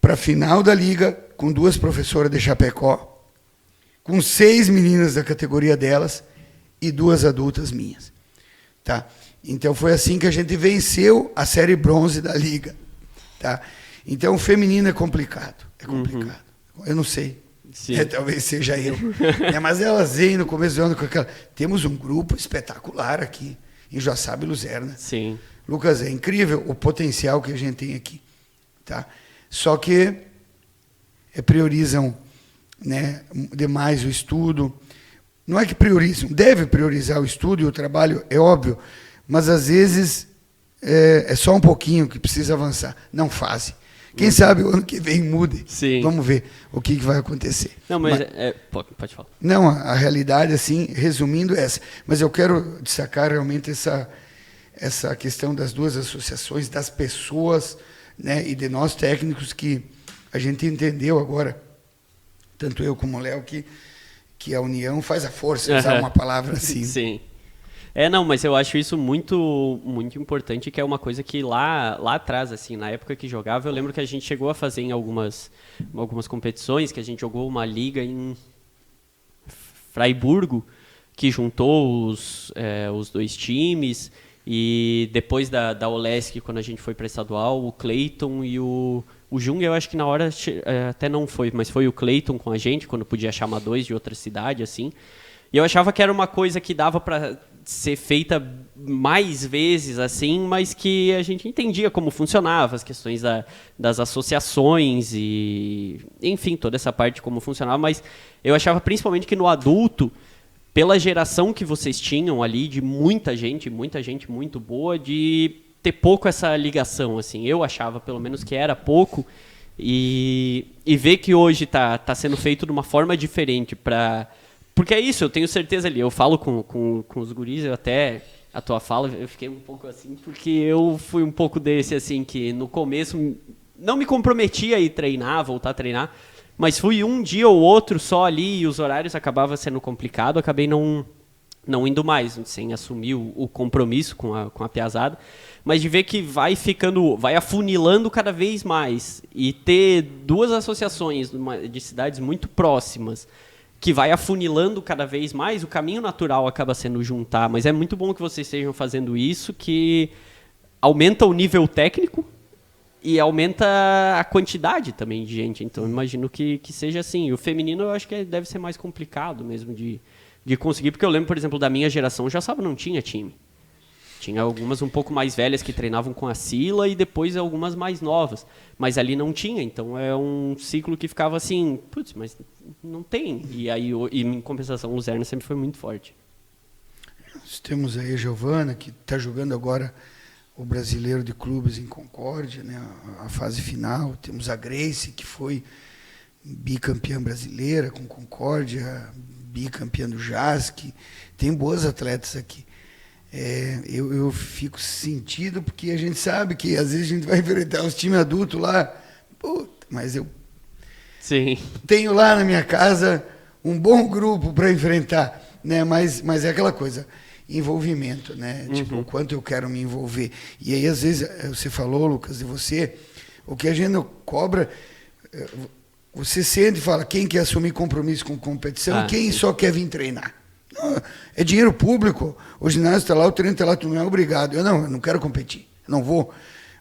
para a final da Liga, com 2 professoras de Chapecó, com 6 meninas da categoria delas e 2 adultas minhas. Tá? Então foi assim que a gente venceu a série bronze da Liga. Tá? Então o feminino é complicado. É complicado. Eu não sei. Talvez seja eu. Mas elas vêm no começo do ano com aquela... Temos um grupo espetacular aqui, em Joaçaba e Luzerna. Sim. Lucas, é incrível o potencial que a gente tem aqui. Tá? Só que priorizam, né, demais o estudo. Não é que priorizam, deve priorizar o estudo e o trabalho, é óbvio, mas às vezes é só um pouquinho que precisa avançar. Não fazem. Quem sabe o ano que vem mude. Sim. Vamos ver o que vai acontecer. Não, mas pode falar. Não, a realidade, assim, resumindo, é essa. Mas eu quero destacar realmente essa questão das 2 associações, das pessoas, né, e de nós técnicos, que a gente entendeu agora, tanto eu como o Léo, que a união faz a força, usar uma palavra assim. Sim. Não, mas eu acho isso muito, muito importante, que é uma coisa que lá atrás, assim, na época que jogava, eu lembro que a gente chegou a fazer em algumas competições, que a gente jogou uma liga em Fraiburgo, que juntou os 2 times, e depois da Olesc, quando a gente foi para estadual, o Cleiton e o Jung, eu acho que na hora até não foi, mas foi o Cleiton com a gente, quando podia chamar 2 de outra cidade, assim. E eu achava que era uma coisa que dava para ser feita mais vezes, assim, mas que a gente entendia como funcionava, as questões das associações e, enfim, toda essa parte como funcionava, mas eu achava principalmente que no adulto, pela geração que vocês tinham ali, de muita gente muito boa, de ter pouco essa ligação, assim, eu achava pelo menos que era pouco, e ver que hoje tá sendo feito de uma forma diferente porque é isso, eu tenho certeza ali, eu falo com os guris, eu até, a tua fala, eu fiquei um pouco assim, porque eu fui um pouco desse, assim, que no começo não me comprometia a ir treinar, voltar a treinar, mas fui um dia ou outro só ali, e os horários acabavam sendo complicado, acabei não indo mais, sem assumir o compromisso com a piazada, mas de ver que vai afunilando cada vez mais, e ter 2 associações de cidades muito próximas, que vai afunilando cada vez mais, o caminho natural acaba sendo juntar, mas é muito bom que vocês estejam fazendo isso, que aumenta o nível técnico, e aumenta a quantidade também de gente. Então, eu imagino que seja assim. E o feminino, eu acho que deve ser mais complicado mesmo de conseguir. Porque eu lembro, por exemplo, da minha geração, o Joaçaba não tinha time. Tinha algumas um pouco mais velhas que treinavam com a Sila e depois algumas mais novas. Mas ali não tinha, então é um ciclo que ficava assim, putz, mas não tem. E aí, em compensação, o Luzerna sempre foi muito forte. Nós temos aí a Giovana, que está jogando agora o Brasileiro de Clubes em Concórdia, né, a fase final. Temos a Grace, que foi bicampeã brasileira com Concórdia, bicampeã do JASC. Tem boas atletas aqui. Eu fico sentido porque a gente sabe que às vezes a gente vai enfrentar os times adultos lá, puta, mas eu tenho lá na minha casa um bom grupo para enfrentar, né? Mas é aquela coisa, envolvimento, né? Tipo, o quanto eu quero me envolver. E aí às vezes você falou, Lucas, de você, o que a gente não cobra, você sente e fala quem quer assumir compromisso com competição, quem só quer vir treinar. É dinheiro público, o ginásio está lá, o treino está lá, tu não é obrigado. Eu não quero competir, eu não vou.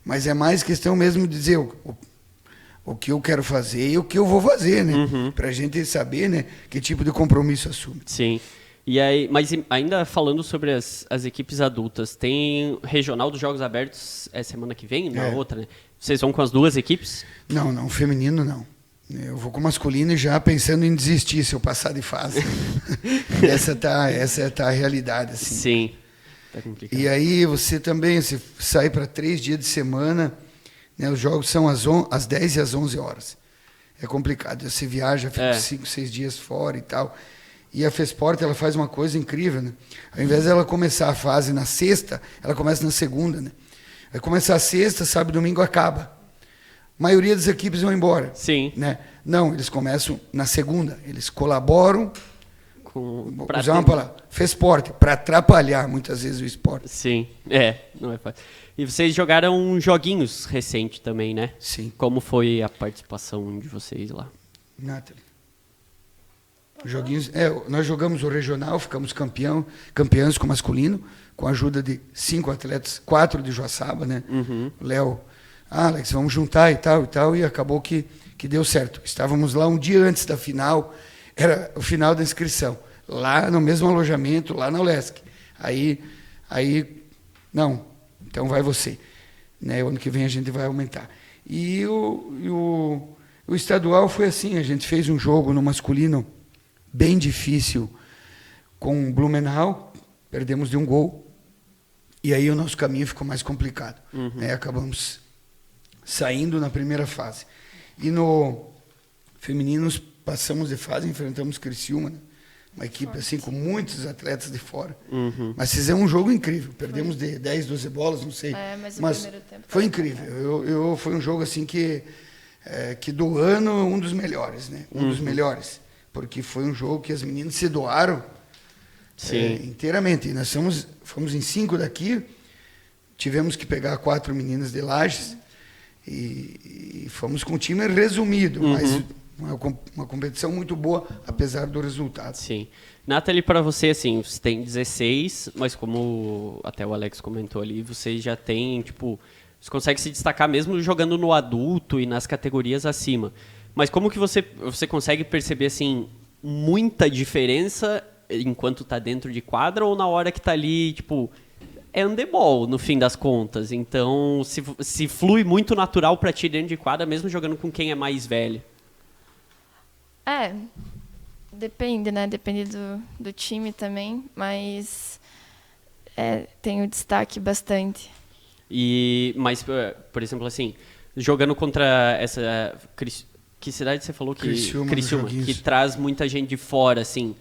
Mas é mais questão mesmo de dizer o que eu quero fazer e o que eu vou fazer, né? Para a gente saber, né, que tipo de compromisso assume. Sim. E aí, mas ainda falando sobre as equipes adultas, tem regional dos Jogos Abertos semana que vem, na outra, né? Vocês vão com as duas equipes? Não, feminino não. Eu vou com o masculino e já pensando em desistir se eu passar de fase. Essa tá a realidade, assim. Sim. Tá complicado. E aí você sai para 3 dias de semana, né, os jogos são às 10 e às 11 horas. É complicado. Você viaja, fica 5, 6 dias fora e tal. E a FESPORT, ela faz uma coisa incrível, né? Ao invés dela começar a fase na sexta, ela começa na segunda, né? Vai começar a sexta, sábado e domingo acaba. A maioria das equipes vão embora. Sim. Né? Não, eles começam na segunda. Eles colaboram, usar uma palavra, FESPORT, para atrapalhar muitas vezes o esporte. Sim, não é fácil. E vocês jogaram joguinhos recentes também, né? Sim. Como foi a participação de vocês lá? Nathalie. Joguinhos, nós jogamos o regional, ficamos campeões com o masculino, com a ajuda de 5 atletas, 4 de Joaçaba, né? O Léo, Alex, vamos juntar e tal, e acabou que deu certo. Estávamos lá um dia antes da final, era o final da inscrição, lá no mesmo alojamento, lá na ULESC. Aí não, então vai você. Né? O ano que vem a gente vai aumentar. E o estadual foi assim, a gente fez um jogo no masculino bem difícil com o Blumenau, perdemos de 1 gol, e aí o nosso caminho ficou mais complicado. Né? Acabamos saindo na primeira fase. E no femininos passamos de fase, enfrentamos Criciúma, né? Uma equipe assim com muitos atletas de fora. Mas fizemos um jogo incrível, perdemos de 10, 12 bolas, não sei. Mas o primeiro tempo foi incrível. Foi um jogo assim que do ano, um dos melhores, né? Dos melhores. Porque foi um jogo que as meninas se doaram inteiramente. E nós fomos em 5 daqui, tivemos que pegar 4 meninas de Lages e fomos com o time resumido, mas uma competição muito boa, apesar do resultado. Sim. Nathalie, para você, assim, você tem 16, mas como até o Alex comentou ali, você já tem, você consegue se destacar mesmo jogando no adulto e nas categorias acima. Mas como que você consegue perceber, assim, muita diferença enquanto está dentro de quadra ou na hora que está ali, é handebol, no fim das contas. Então, se flui muito natural para ti dentro de quadra, mesmo jogando com quem é mais velho? Depende, né? Depende do time também, mas tem o destaque bastante. Mas, por exemplo, assim, jogando contra essa... Que cidade você falou que... Criciúma, que traz muita gente de fora, assim.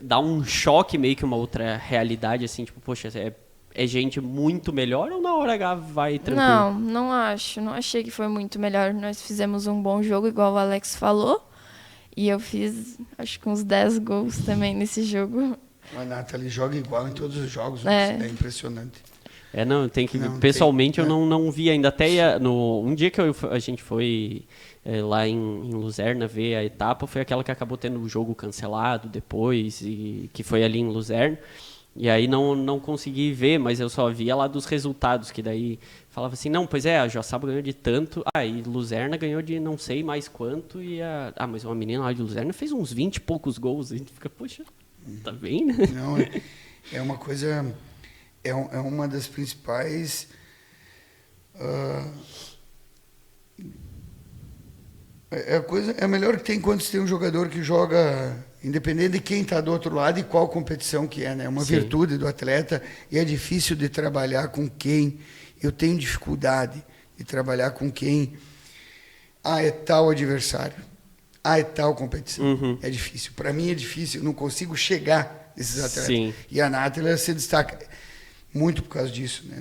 Dá um choque, meio que uma outra realidade, assim, poxa, é gente muito melhor ou na hora H vai tranquilo? Não acho. Não achei que foi muito melhor. Nós fizemos um bom jogo, igual o Alex falou. E eu fiz, acho que uns 10 gols também nesse jogo. A Nathalie joga igual em todos os jogos. É impressionante. Tem que... pessoalmente eu não vi ainda. Até um dia que a gente foi... lá em Luzerna ver a etapa, foi aquela que acabou tendo o jogo cancelado depois, e que foi ali em Luzerna, e aí não consegui ver, mas eu só via lá dos resultados, que daí falava assim, não, pois é, a Joaçaba ganhou de tanto, e Luzerna ganhou de não sei mais quanto, mas uma menina lá de Luzerna fez uns 20 e poucos gols, a gente fica, poxa, tá bem, né? Não, é uma coisa, é uma das principais é a melhor que tem quando você tem um jogador que joga, independente de quem está do outro lado e qual competição que é, né? É uma virtude do atleta, e é difícil de trabalhar com quem. Eu tenho dificuldade de trabalhar com quem é tal adversário, é tal competição. Uhum. É difícil. Para mim é difícil, eu não consigo chegar nesses atletas. Sim. E a Nathalie se destaca muito por causa disso, né?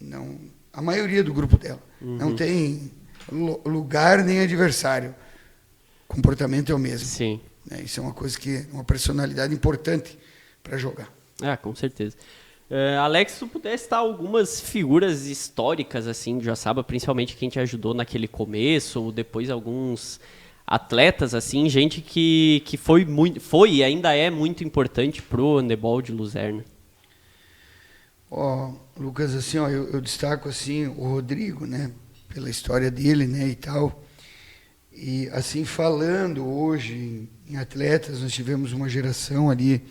Não, a maioria do grupo dela não tem lugar nem adversário. O comportamento é o mesmo. Sim. Isso é uma coisa uma personalidade importante para jogar. Com certeza. Alex, se tu pudesse citar algumas figuras históricas assim de Joaçaba, principalmente quem te ajudou naquele começo, ou depois alguns atletas assim, gente que foi e ainda é muito importante pro handebol de Luzerna. Lucas, assim, eu destaco assim o Rodrigo, né, pela história dele, né, e tal. E assim, falando hoje em atletas, nós tivemos uma geração ali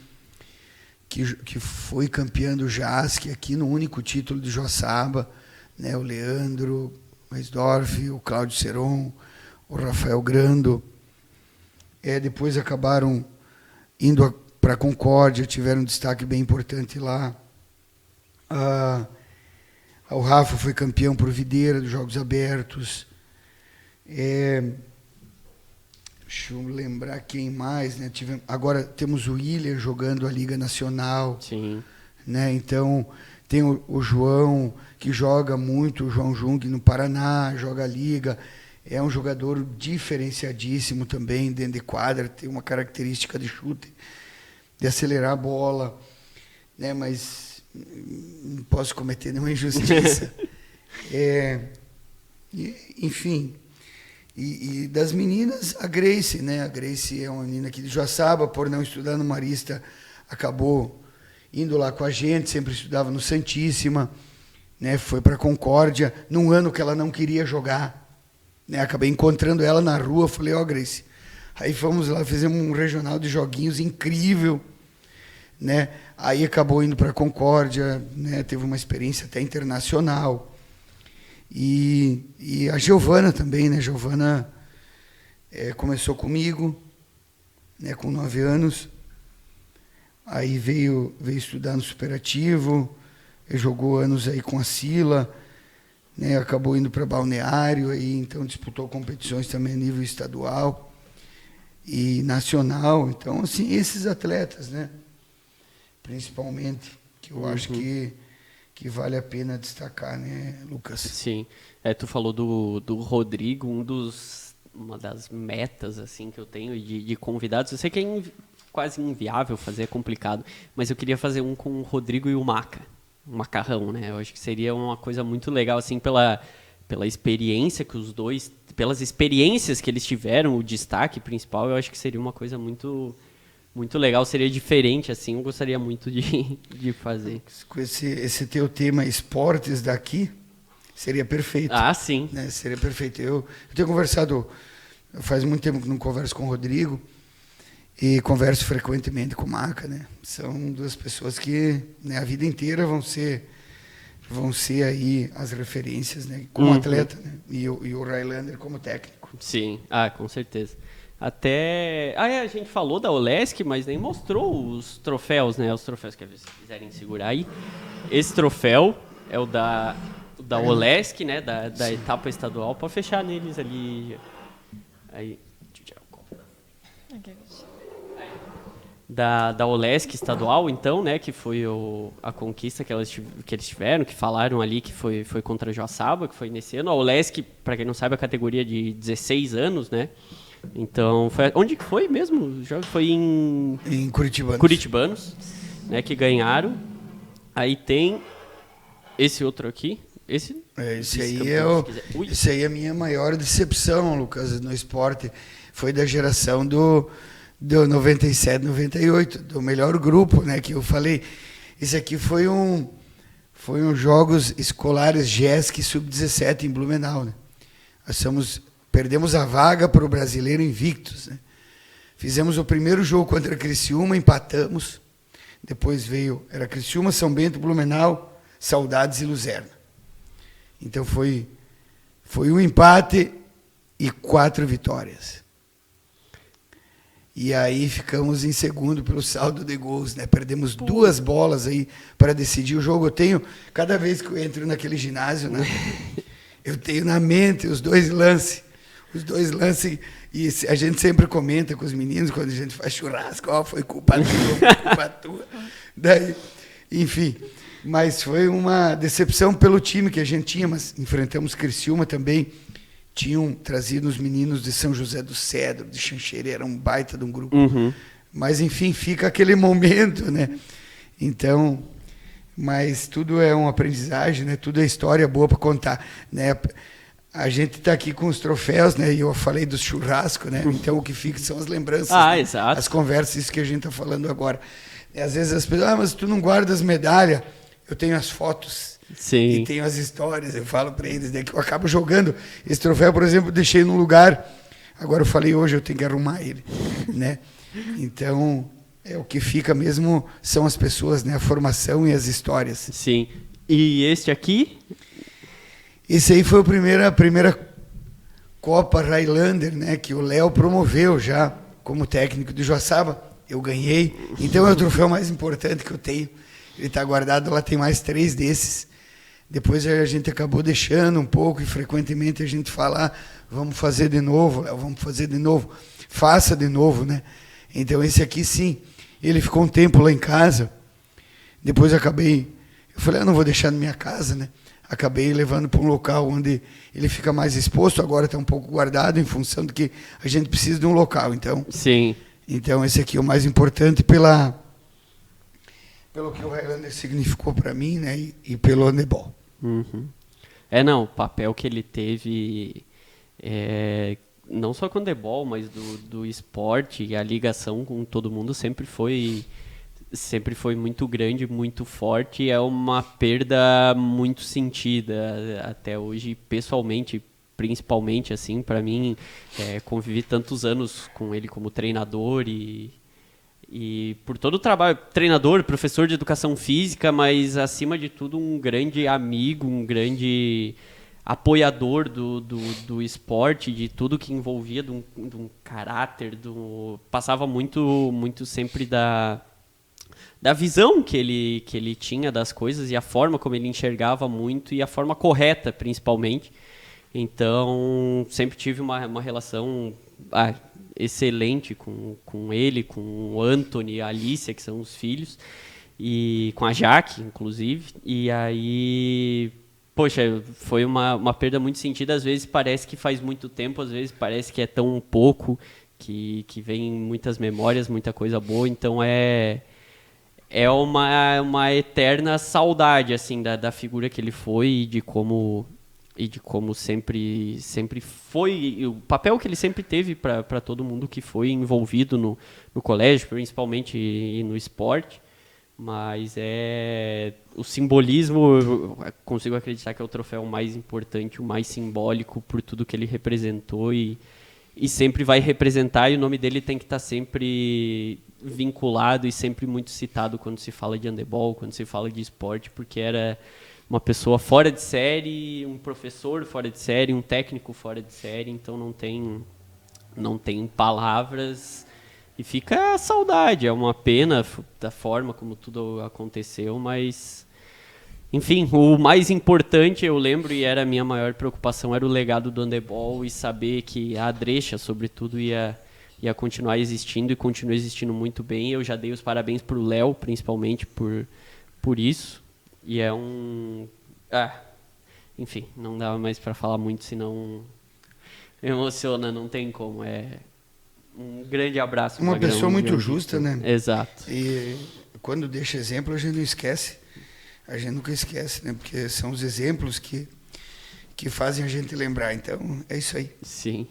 que foi campeã do JASC aqui no único título de Joaçaba, né, o Leandro Weisdorf, o Cláudio Seron, o Rafael Grando. Depois acabaram indo para a Concórdia, tiveram um destaque bem importante lá. O Rafa foi campeão por Videira dos Jogos Abertos. Deixa eu lembrar quem mais, né? Agora temos o William jogando a Liga Nacional. Sim. Né? Então, tem o João, que joga muito, o João Jung no Paraná, joga a Liga. É um jogador diferenciadíssimo também, dentro de quadra, tem uma característica de chute, de acelerar a bola, né? Mas não posso cometer nenhuma injustiça. Enfim... E das meninas, a Grace, né? A Grace é uma menina aqui de Joaçaba, por não estudar no Marista, acabou indo lá com a gente, sempre estudava no Santíssima, né? Foi para a Concórdia, num ano que ela não queria jogar, né? Acabei encontrando ela na rua, falei, Grace, aí fomos lá, fizemos um regional de joguinhos incrível, né? Aí acabou indo para a Concórdia, né? Teve uma experiência até internacional. E a Giovana também, né? Giovana começou comigo, né, com 9 anos. Aí veio estudar no Superativo, jogou anos aí com a Sila, né? Acabou indo para Balneário, aí então disputou competições também a nível estadual e nacional. Então, assim, esses atletas, né? Principalmente, que eu acho que vale a pena destacar, né, Lucas? Sim. Tu falou do Rodrigo, uma das metas assim que eu tenho de convidados. Eu sei que é quase inviável fazer, é complicado, mas eu queria fazer um com o Rodrigo e o Maca, um macarrão, né? Eu acho que seria uma coisa muito legal, assim, pela experiência que os dois, pelas experiências que eles tiveram, o destaque principal, eu acho que seria uma coisa muito legal, seria diferente, assim, eu gostaria muito de fazer. Com esse teu tema esportes daqui, seria perfeito. Sim. Né? Seria perfeito. Eu tenho conversado, faz muito tempo que não converso com o Rodrigo, e converso frequentemente com o Maca, né? São duas pessoas que, né, a vida inteira vão ser aí as referências, né? Como atleta, né? E o Railander como técnico. Sim, com certeza. Até... a gente falou da Olesk, mas nem mostrou os troféus, né? Os troféus que vocês quiserem segurar aí. Esse troféu é o da Olesk, né? Da etapa estadual. Pode fechar neles ali. Aí. Da Olesk estadual, então, né? Que foi a conquista que eles tiveram, que falaram ali que foi contra a Joaçaba, que foi nesse ano. A Olesk, para quem não sabe, é a categoria de 16 anos, né? Então, onde que foi mesmo? Já foi em Curitibanos, né, que ganharam. Aí tem esse outro aqui. Esse aí é a minha maior decepção, Lucas, no esporte. Foi da geração do 97, 98, do melhor grupo, né, que eu falei. Esse aqui foi Foi uns Jogos Escolares GESC Sub-17 em Blumenau, né? Perdemos a vaga para o Brasileiro Invictus, né? Fizemos o primeiro jogo contra a Criciúma, empatamos. Depois era Criciúma, São Bento, Blumenau, Saudades e Luzerna. Então foi um empate e 4 vitórias. E aí ficamos em segundo pelo saldo de gols, né? Perdemos 2 bolas aí para decidir o jogo. Cada vez que eu entro naquele ginásio, né, eu tenho na mente os 2 lances. Os 2 lances, e a gente sempre comenta com os meninos quando a gente faz churrasco, foi culpa tua, foi culpa tua. Daí, enfim, mas foi uma decepção pelo time que a gente tinha, mas enfrentamos Criciúma também. Tinham trazido os meninos de São José do Cedro, de Xanxerê, era um baita de um grupo. Uhum. Mas, enfim, fica aquele momento, né? Então, mas tudo é uma aprendizagem, né? Tudo é história boa para contar, né? A gente está aqui com os troféus, né? E eu falei do churrasco, né? Então, o que fica são as lembranças, né? Exato. As conversas, isso que a gente está falando agora. E, às vezes as pessoas, mas tu não guarda as medalhas. Eu tenho as fotos. Sim. E tenho as histórias, eu falo para eles, né, que eu acabo jogando. Esse troféu, por exemplo, eu deixei num lugar, agora eu falei hoje, eu tenho que arrumar ele, né? Então, o que fica mesmo são as pessoas, né, a formação e as histórias. Sim. E este aqui? Esse aí foi a primeira Copa Highlander, né, que o Léo promoveu já como técnico do Joaçaba. Eu ganhei, então é o troféu mais importante que eu tenho. Ele está guardado lá, tem mais 3 desses. Depois a gente acabou deixando um pouco e frequentemente a gente fala, vamos fazer de novo, Léo, vamos fazer de novo. Faça de novo, né? Então esse aqui sim, ele ficou um tempo lá em casa. Depois eu falei, não vou deixar na minha casa, né? Acabei levando para um local onde ele fica mais exposto, agora está um pouco guardado em função de que a gente precisa de um local. Então, sim. Então esse aqui é o mais importante pelo que o Highlander significou para mim, né? E pelo handebol. Uhum. O papel que ele teve, não só com o handebol, mas do esporte, e a ligação com todo mundo sempre foi muito grande, muito forte. É uma perda muito sentida até hoje, pessoalmente, principalmente, assim, para mim, convivi tantos anos com ele como treinador e por todo o trabalho, treinador, professor de educação física, mas acima de tudo um grande amigo, um grande apoiador do esporte, de tudo que envolvia, de um caráter, passava muito sempre da visão que ele tinha das coisas e a forma como ele enxergava muito e a forma correta, principalmente. Então, sempre tive uma relação excelente com ele, com o Anthony e a Alicia, que são os filhos, e com a Jaque, inclusive. E aí, poxa, foi uma perda muito sentida. Às vezes parece que faz muito tempo, às vezes parece que é tão pouco, que vem muitas memórias, muita coisa boa. Então é uma eterna saudade, assim, da figura que ele foi e de como sempre foi, o papel que ele sempre teve para todo mundo que foi envolvido no colégio, principalmente e no esporte. Mas o simbolismo, eu consigo acreditar que é o troféu mais importante, o mais simbólico por tudo que ele representou e sempre vai representar, e o nome dele tem que estar sempre vinculado e sempre muito citado quando se fala de handebol, quando se fala de esporte, porque era uma pessoa fora de série, um professor fora de série, um técnico fora de série, então não tem palavras e fica a saudade. É uma pena da forma como tudo aconteceu, mas enfim, o mais importante, eu lembro, e era a minha maior preocupação, era o legado do handebol e saber que a Adrecha, sobretudo, ia continuar existindo e continua existindo muito bem. Eu já dei os parabéns para o Léo, principalmente, por isso. E é enfim, não dá mais para falar muito, senão emociona, não tem como. É um grande abraço. Uma pessoa muito justa, né? Exato. E quando deixa exemplo, a gente não esquece. A gente nunca esquece, né? Porque são os exemplos que fazem a gente lembrar. Então, é isso aí. Sim.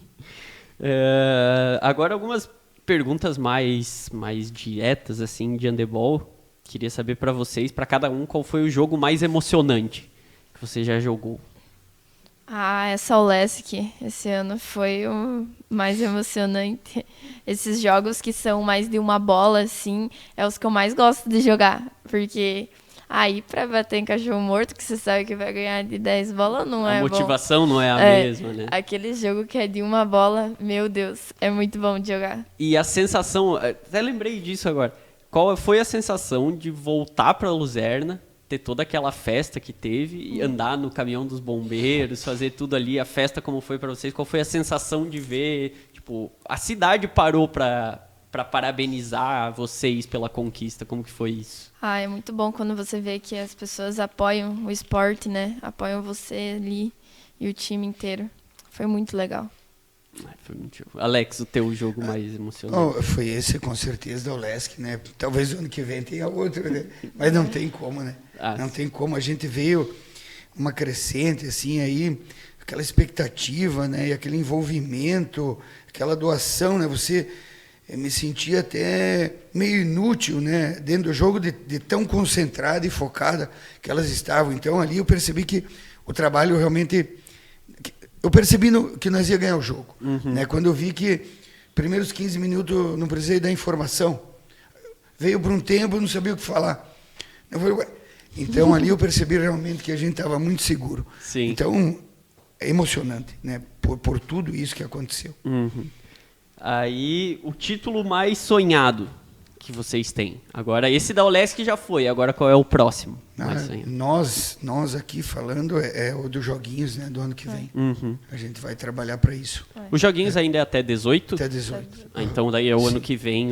Agora, algumas perguntas mais diretas, assim, de handebol, Queria saber para vocês, para cada um, qual foi o jogo mais emocionante que você já jogou. Essa Olesc esse ano foi o mais emocionante. Esses jogos que são mais de uma bola, assim, é os que eu mais gosto de jogar. Porque aí pra bater em cachorro morto, que você sabe que vai ganhar de 10 bolas, não é bom. A motivação não é a mesma, né? Aquele jogo que é de uma bola, meu Deus, é muito bom de jogar. E a sensação, até lembrei disso agora, qual foi a sensação de voltar pra Luzerna, ter toda aquela festa que teve e andar no caminhão dos bombeiros, fazer tudo ali, a festa como foi pra vocês? Qual foi a sensação de ver, tipo, a cidade parou pra parabenizar vocês pela conquista? Como que foi isso? É muito bom quando você vê que as pessoas apoiam o esporte, né? Apoiam você ali e o time inteiro. Foi muito legal. Foi muito... Alex, o teu jogo mais emocionante? Foi esse, com certeza, da Olesc, né? Talvez o ano que vem tenha outro, né? Mas não tem como, né? Não tem como. A gente veio uma crescente, assim, aí, aquela expectativa, né? E aquele envolvimento, aquela doação, né? Eu me sentia até meio inútil, né? Dentro do jogo, de tão concentrada e focada que elas estavam. Então, ali eu percebi que o trabalho realmente... Eu percebi que nós ia ganhar o jogo. Né? Quando eu vi que primeiros 15 minutos não precisei dar informação. Veio por um tempo, eu não sabia o que falar. Eu falei, ué. Então ali eu percebi realmente que a gente estava muito seguro. Sim. Então é emocionante, né? Por tudo isso que aconteceu. Aí o título mais sonhado que vocês têm. Agora, esse da Olesc já foi. Agora, qual é o próximo? Nós aqui falando é o dos joguinhos, né, do ano que vem. A gente vai trabalhar para isso. Os joguinhos ainda é até 18? Até 18. Então, daí é o ano que vem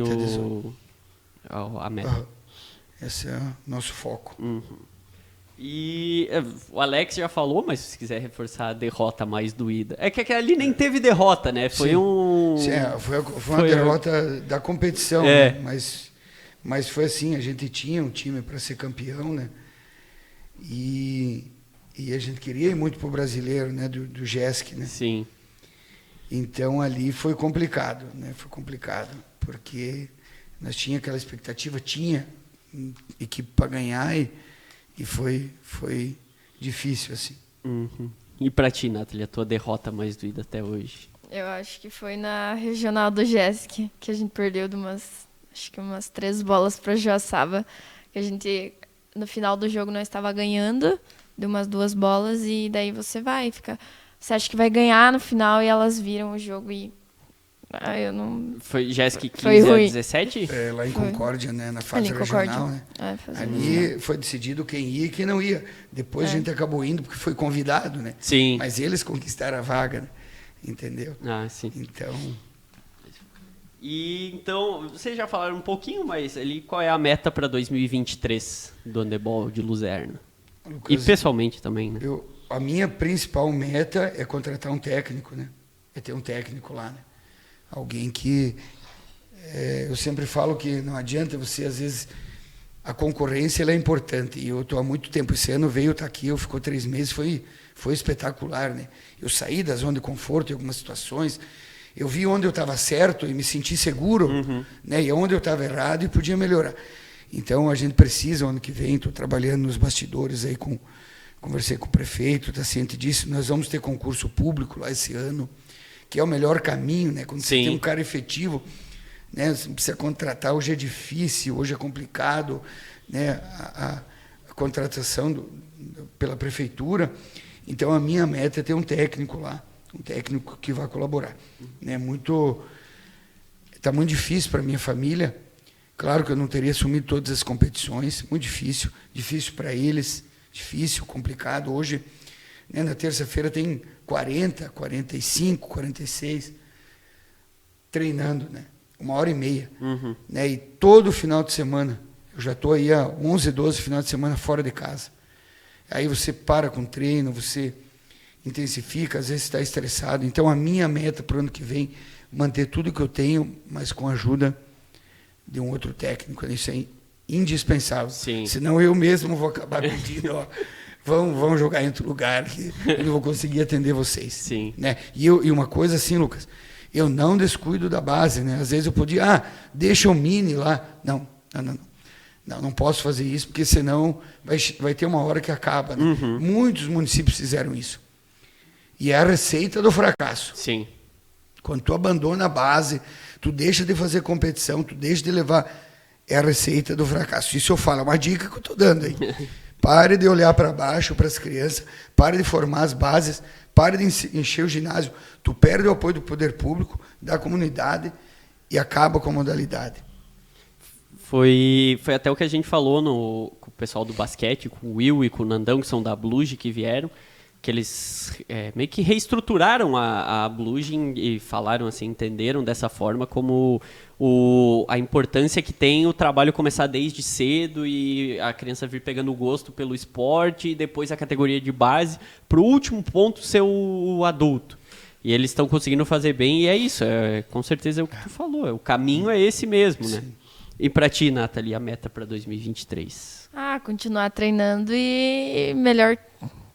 a meta. Esse é o nosso foco. E o Alex já falou, mas se quiser reforçar a derrota mais doída. É que ali nem teve derrota, né? Foi foi uma derrota da competição, né? Mas foi assim, a gente tinha um time para ser campeão, né? E a gente queria ir muito pro brasileiro, né? Do GESC, né? Sim. Então ali foi complicado, né? Foi complicado, porque nós tinha aquela expectativa, tinha equipe para ganhar e foi difícil, assim. E pra ti, Nathalie, a tua derrota mais doída até hoje? Eu acho que foi na regional do GESC, que a gente perdeu de umas 3 bolas pra Joaçaba. Que a gente, no final do jogo, nós estava ganhando de umas 2 bolas e daí você você acha que vai ganhar no final e elas viram o jogo e... eu não... Foi GESC 15 a 17? Lá em Concórdia, né? Na fase regional, né? Ali foi decidido quem ia e quem não ia. Depois a gente acabou indo porque foi convidado, né? Sim. Mas eles conquistaram a vaga, né? Entendeu? Sim. Então... E então, vocês já falaram um pouquinho, mas ali qual é a meta para 2023 do handebol de Luzerna? Lucas, e pessoalmente também, né? A minha principal meta é contratar um técnico, né? É ter um técnico lá, né? Alguém que... eu sempre falo que não adianta você, às vezes... A concorrência ela é importante. E eu estou há muito tempo. Esse ano veio, está aqui, ficou 3 meses, foi espetacular, né? Eu saí da zona de conforto em algumas situações. Eu vi onde eu estava certo e me senti seguro, né? E onde eu estava errado e podia melhorar. Então, a gente precisa, ano que vem, estou trabalhando nos bastidores aí, conversei com o prefeito, está ciente disso, nós vamos ter concurso público lá esse ano, que é o melhor caminho, né? Quando você tem um cara efetivo, né? Você precisa contratar, hoje é difícil, hoje é complicado, né? A contratação pela prefeitura. Então, a minha meta é ter um técnico lá, um técnico que vai colaborar. Está muito difícil para a minha família. Claro que eu não teria assumido todas as competições, muito difícil para eles, difícil, complicado. Hoje, né, na terça-feira, tem 40, 45, 46 treinando, né? 1h30. Né? E todo final de semana, eu já estou aí há 11, 12 final de semana fora de casa. Aí você para com o treino, você intensifica, às vezes está estressado. Então, a minha meta para o ano que vem, manter tudo que eu tenho, mas com a ajuda de um outro técnico. Isso é indispensável. Sim. Senão eu mesmo vou acabar pedindo, vão jogar em outro lugar, que eu não vou conseguir atender vocês. Sim. Né? E uma coisa assim, Lucas, eu não descuido da base. Né? Às vezes eu podia, deixa o mini lá. Não. Não posso fazer isso, porque senão vai ter uma hora que acaba. Né? Muitos municípios fizeram isso. E é a receita do fracasso. Sim. Quando tu abandona a base, tu deixa de fazer competição, tu deixa de levar... É a receita do fracasso. Isso eu falo, é uma dica que eu estou dando aí. Pare de olhar para baixo, para as crianças, pare de formar as bases, pare de encher o ginásio. Tu perde o apoio do poder público, da comunidade e acaba com a modalidade. Foi até o que a gente falou com o pessoal do basquete, com o Will e com o Nandão, que são da Bluge, que vieram, que eles meio que reestruturaram a Bluge e falaram assim, entenderam dessa forma como a importância que tem o trabalho começar desde cedo e a criança vir pegando o gosto pelo esporte e depois a categoria de base, para o último ponto ser o adulto. E eles estão conseguindo fazer bem e é isso, com certeza é o que tu falou, o caminho é esse mesmo, né? E para ti, Nathalie, a meta para 2023? Continuar treinando e melhor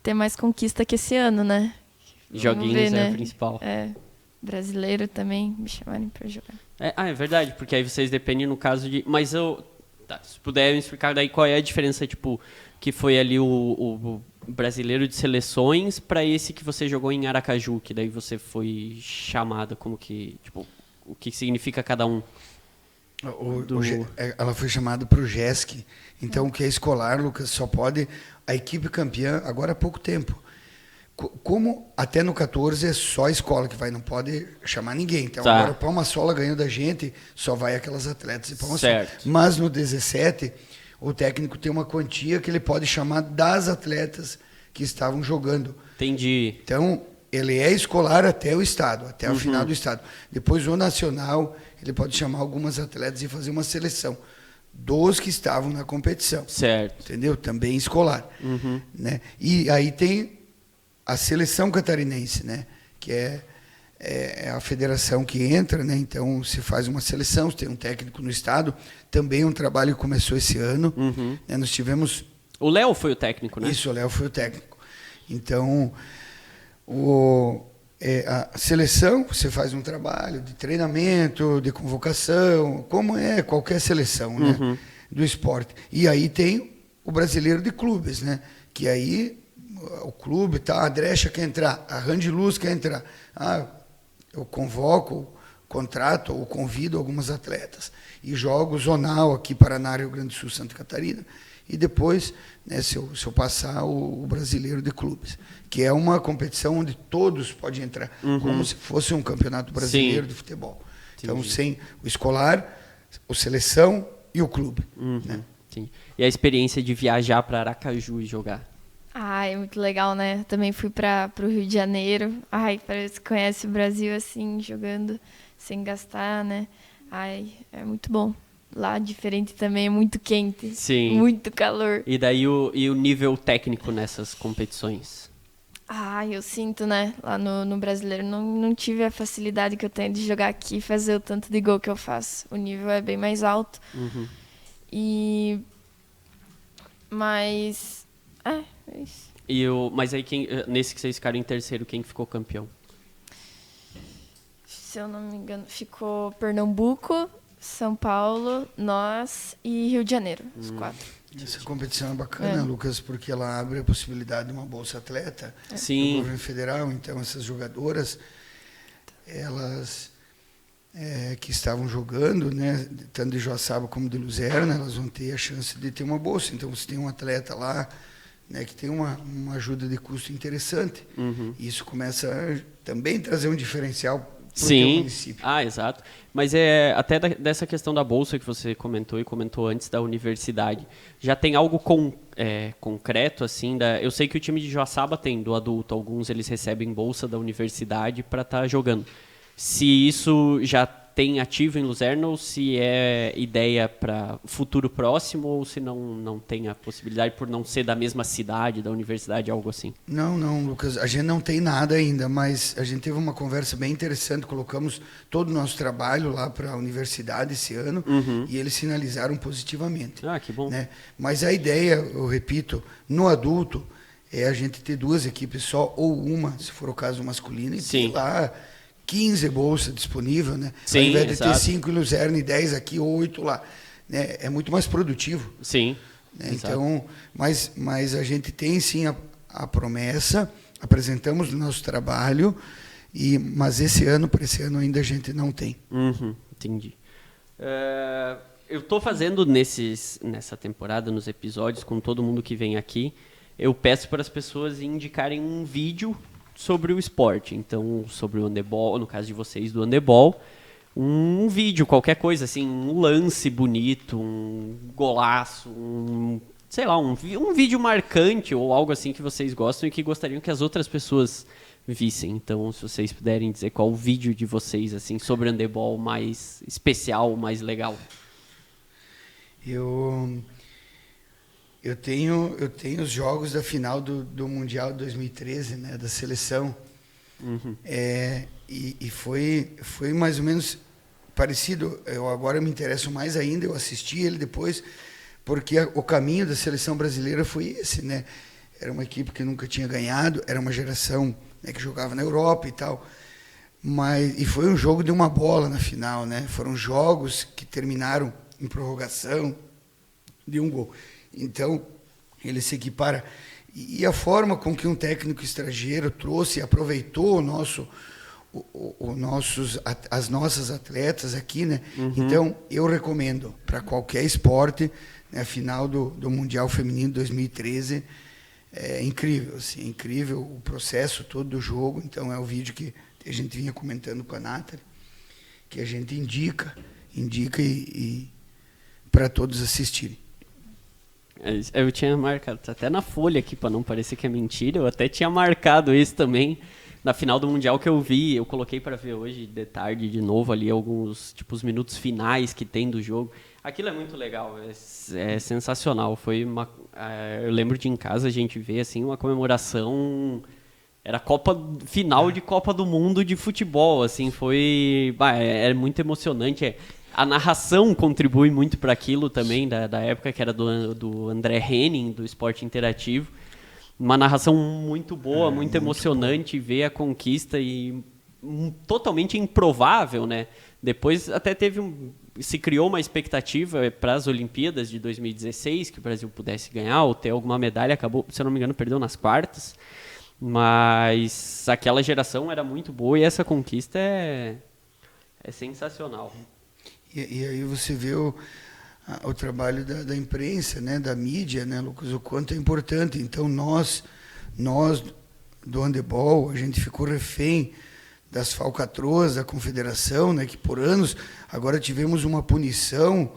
ter mais conquista que esse ano, né? Joguinhos é o principal. Brasileiro também, me chamarem para jogar. É verdade, porque aí vocês dependem no caso de... Mas se puder me explicar daí qual é a diferença, tipo, que foi ali o brasileiro de seleções para esse que você jogou em Aracaju, que daí você foi chamada, como que, tipo, o que significa cada um? Ela foi chamada para o GESC, então o que é escolar, Lucas, só pode a equipe campeã agora há pouco tempo. Como até no 14 é só a escola que vai, não pode chamar ninguém. Então agora o Palma Sola ganhou da gente, só vai aquelas atletas de Palma Sola. Mas no 17, o técnico tem uma quantia que ele pode chamar das atletas que estavam jogando. Entendi. Então, ele é escolar até o estado, até o final do estado. Depois, o nacional, ele pode chamar algumas atletas e fazer uma seleção dos que estavam na competição. Certo. Entendeu? Também escolar. Né? E aí tem a seleção catarinense, né? Que é a federação que entra, né? Então, se faz uma seleção, se tem um técnico no estado. Também um trabalho que começou esse ano. Né? Nós tivemos... O Léo foi o técnico, né? Isso, o Léo foi o técnico. Então... a seleção, você faz um trabalho de treinamento, de convocação, como é qualquer seleção, né, do esporte. E aí tem o brasileiro de clubes, né, que aí o clube, a Drecha quer entrar, a Randiluz quer entrar. Eu convoco, contrato ou convido algumas atletas e jogo zonal aqui, Paraná, Rio Grande do Sul, Santa Catarina. E depois, né, se eu passar o brasileiro de clubes, que é uma competição onde todos podem entrar, como se fosse um campeonato brasileiro de futebol. Entendi. Então, sem o escolar, o seleção e o clube. Né? Sim. E a experiência de viajar para Aracaju e jogar? É muito legal, né? Também fui para o Rio de Janeiro. Parece que conhece o Brasil assim, jogando sem gastar, né? É muito bom. Lá, diferente também, é muito quente. Sim. Muito calor. E daí o nível técnico nessas competições? Eu sinto, né? Lá no brasileiro não tive a facilidade que eu tenho de jogar aqui e fazer o tanto de gol que eu faço. O nível é bem mais alto. Mas... é isso. Mas aí, nesse que vocês ficaram em terceiro, quem ficou campeão? Se eu não me engano, ficou Pernambuco, São Paulo, nós e Rio de Janeiro, os 4. Essa competição é bacana, Lucas, porque ela abre a possibilidade de uma bolsa atleta Sim. do governo federal. Então, essas jogadoras, elas que estavam jogando, né, tanto de Joaçaba como de Luzerna, elas vão ter a chance de ter uma bolsa. Então, você tem um atleta lá, né, que tem uma ajuda de custo interessante. E isso começa a também trazer um diferencial. Sim, exato. Mas até dessa questão da bolsa que você comentou e comentou antes da universidade, já tem algo concreto, assim, eu sei que o time de Joaçaba tem do adulto, alguns eles recebem bolsa da universidade para estar jogando. Se isso já tem ativo em Luzerna ou se é ideia para futuro próximo ou se não tem a possibilidade por não ser da mesma cidade, da universidade, algo assim? Não, Lucas, a gente não tem nada ainda, mas a gente teve uma conversa bem interessante, colocamos todo o nosso trabalho lá para a universidade esse ano e eles sinalizaram positivamente. Que bom. Né? Mas a ideia, eu repito, no adulto, é a gente ter 2 equipes só ou uma, se for o caso masculino, e ter lá 15 bolsas disponíveis, né? Sim, ao invés de exato. ter 5 em Luzerna e 10 aqui ou 8 lá. né, é muito mais produtivo. Sim. Né? Então, mas a gente tem sim a promessa, apresentamos o nosso trabalho, mas por esse ano ainda a gente não tem. Entendi. Eu estou fazendo nessa temporada, nos episódios, com todo mundo que vem aqui, eu peço para as pessoas indicarem um vídeo sobre o esporte. Então, sobre o handebol, no caso de vocês, do handebol, um vídeo, qualquer coisa, assim, um lance bonito, um golaço, sei lá, um vídeo marcante ou algo assim que vocês gostam e que gostariam que as outras pessoas vissem. Então, se vocês puderem dizer qual o vídeo de vocês, assim, sobre handebol mais especial, mais legal. Eu tenho os jogos da final do Mundial de 2013, né, da seleção. E foi mais ou menos parecido. Eu agora me interesso mais ainda, eu assisti ele depois, porque o caminho da seleção brasileira foi esse, né? Era uma equipe que nunca tinha ganhado, era uma geração, né, que jogava na Europa e tal. E foi um jogo de uma bola na final, né? Foram jogos que terminaram em prorrogação de um gol. Então, ele se equipara. E a forma com que um técnico estrangeiro trouxe e aproveitou as nossas atletas aqui, né? Então, eu recomendo para qualquer esporte, né, a final do Mundial Feminino 2013. É incrível, assim, é incrível o processo todo do jogo. Então, é o vídeo que a gente vinha comentando com a Nathalie, que a gente indica e para todos assistirem. Eu tinha marcado, até na folha aqui, para não parecer que é mentira, eu até tinha marcado isso também na final do Mundial que eu vi. Eu coloquei para ver hoje de tarde de novo ali alguns, tipo, os minutos finais que tem do jogo. Aquilo é muito legal, é sensacional. Eu lembro de em casa a gente ver assim uma comemoração, era final de Copa do Mundo de futebol, assim, era muito emocionante. A narração contribui muito para aquilo também, da época que era do André Henning, do Esporte Interativo. Uma narração muito boa, muito emocionante, ver a conquista e totalmente improvável, né? Depois até se criou uma expectativa para as Olimpíadas de 2016, que o Brasil pudesse ganhar ou ter alguma medalha. Acabou, se eu não me engano, perdeu nas quartas. Mas aquela geração era muito boa e essa conquista é sensacional. E aí você vê o trabalho da imprensa, né, da mídia, né, Lucas, o quanto é importante. Então, nós do handebol, a gente ficou refém das falcatruas da confederação, né, que por anos, agora tivemos uma punição,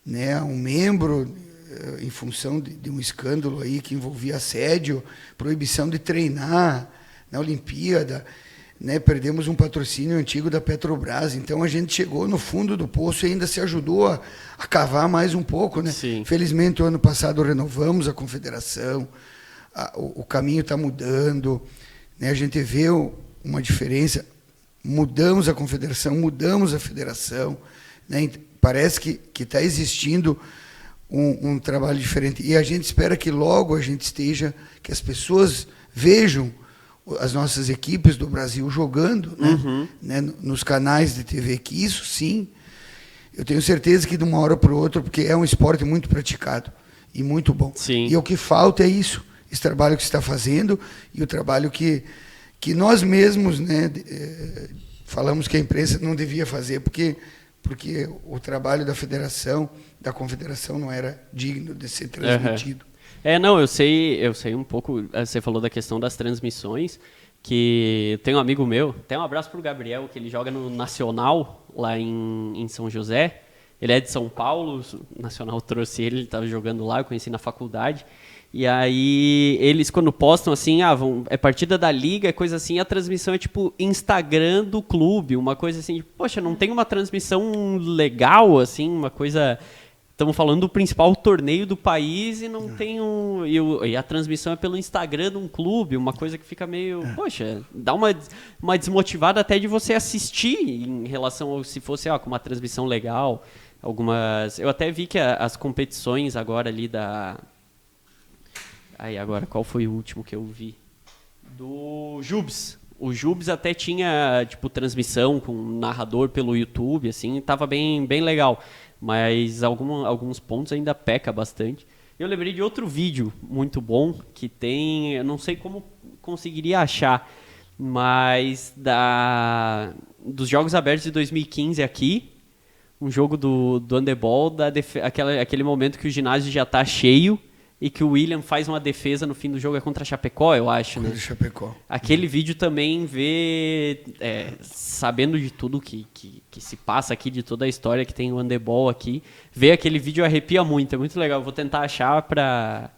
né, um membro, em função de um escândalo aí que envolvia assédio, proibição de treinar na Olimpíada, né, perdemos um patrocínio antigo da Petrobras. Então a gente chegou no fundo do poço e ainda se ajudou a cavar mais um pouco, né? Sim. Felizmente, o ano passado renovamos a confederação, o caminho está mudando, né? A gente vê uma diferença, mudamos a confederação, mudamos a federação, né? Parece que está existindo um trabalho diferente. E a gente espera que logo a gente que as pessoas vejam as nossas equipes do Brasil jogando, né, nos canais de TV, que isso sim, eu tenho certeza que de uma hora para outra, porque é um esporte muito praticado e muito bom. Sim. E o que falta é isso, esse trabalho que você está fazendo e o trabalho que nós mesmos, né, falamos que a imprensa não devia fazer, porque o trabalho da federação, da confederação, não era digno de ser transmitido. Não, eu sei um pouco, você falou da questão das transmissões, que tem um amigo meu, até um abraço pro Gabriel, que ele joga no Nacional, lá em São José. Ele é de São Paulo, o Nacional trouxe ele estava jogando lá, eu conheci na faculdade. E aí, eles quando postam assim, é partida da liga, é coisa assim, a transmissão é tipo Instagram do clube, uma coisa assim, poxa, não tem uma transmissão legal, assim, uma coisa... Estamos falando do principal torneio do país e não tem e a transmissão é pelo Instagram de um clube, uma coisa que fica meio... Poxa, dá uma desmotivada até de você assistir em relação ao se fosse com uma transmissão legal. Eu até vi que as competições agora ali agora, qual foi o último que eu vi? Do Jubes. O Jubes até tinha, tipo, transmissão com narrador pelo YouTube, assim, tava bem legal. mas alguns pontos ainda peca bastante. Eu lembrei de outro vídeo muito bom que tem, eu não sei como conseguiria achar, mas dos Jogos Abertos de 2015 aqui, um jogo do handebol, aquele momento que o ginásio já está cheio e que o William faz uma defesa no fim do jogo, é contra a Chapecó, eu acho, né? Contra a Chapecó. Aquele vídeo também sabendo de tudo que se passa aqui, de toda a história que tem o handebol aqui, ver aquele vídeo arrepia muito, é muito legal. Eu vou tentar achar pra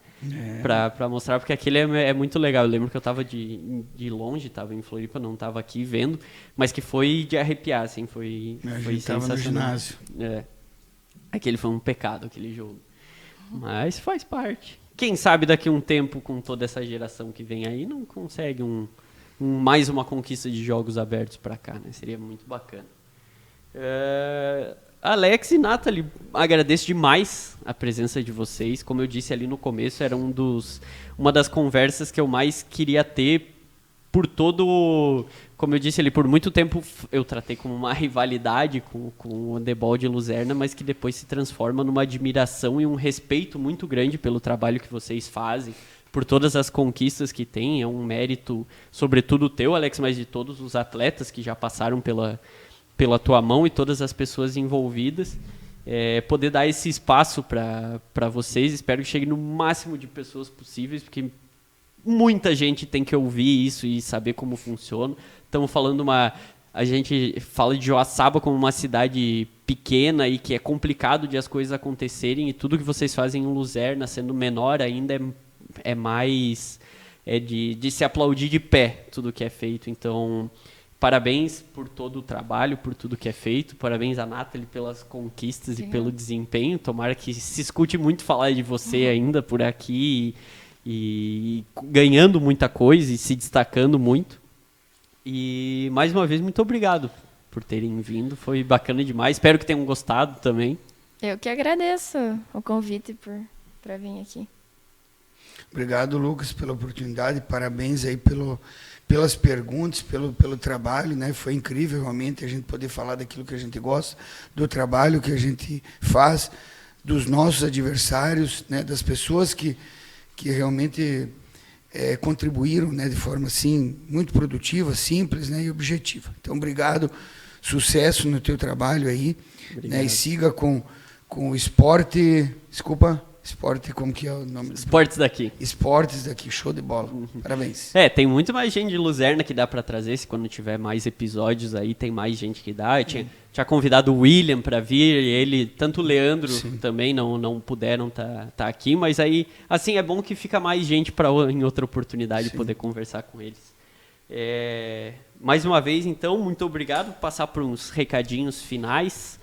mostrar, porque aquele é muito legal. Eu lembro que eu tava de longe, tava em Floripa, não tava aqui vendo, mas que foi de arrepiar, assim, foi sensacional. Tava no ginásio. Aquele foi um pecado, aquele jogo. Mas faz parte. Quem sabe daqui a um tempo, com toda essa geração que vem aí, não consegue mais uma conquista de jogos abertos para cá, né? Seria muito bacana. Alex e Nathalie, agradeço demais a presença de vocês. Como eu disse ali no começo, era uma das conversas que eu mais queria ter como eu disse ali, por muito tempo eu tratei como uma rivalidade com o handebol de Luzerna, mas que depois se transforma numa admiração e um respeito muito grande pelo trabalho que vocês fazem, por todas as conquistas que tem. É um mérito, sobretudo teu, Alex, mas de todos os atletas que já passaram pela tua mão e todas as pessoas envolvidas. Poder dar esse espaço para vocês, espero que chegue no máximo de pessoas possíveis, porque muita gente tem que ouvir isso e saber como funciona. Estamos falando a gente fala de Joaçaba como uma cidade pequena e que é complicado de as coisas acontecerem, e tudo que vocês fazem em Luzerna, sendo menor ainda, é mais de se aplaudir de pé tudo que é feito. Então, parabéns por todo o trabalho, por tudo que é feito. Parabéns a Nathalie pelas conquistas e pelo desempenho. Tomara que se escute muito falar de você ainda por aqui, e ganhando muita coisa e se destacando muito. E mais uma vez, muito obrigado por terem vindo, foi bacana demais, espero que tenham gostado também. Eu que agradeço o convite para vir aqui. Obrigado, Lucas, pela oportunidade, parabéns aí pelas perguntas, pelo trabalho, né? Foi incrível realmente a gente poder falar daquilo que a gente gosta, do trabalho que a gente faz, dos nossos adversários, né? Das pessoas que realmente contribuíram, né, de forma assim muito produtiva, simples, né, e objetiva. Então, obrigado, sucesso no teu trabalho aí, né, e siga com o esporte, como que é o nome? Esportes daqui. Esportes daqui, show de bola. Parabéns. Tem muito mais gente de Luzerna que dá para trazer, se quando tiver mais episódios aí, tem mais gente que dá. Eu tinha convidado o William para vir, ele, tanto o Leandro também não puderam tá aqui, mas aí, assim, é bom que fica mais gente para em outra oportunidade poder conversar com eles. Mais uma vez, então, muito obrigado. Vou passar por uns recadinhos finais.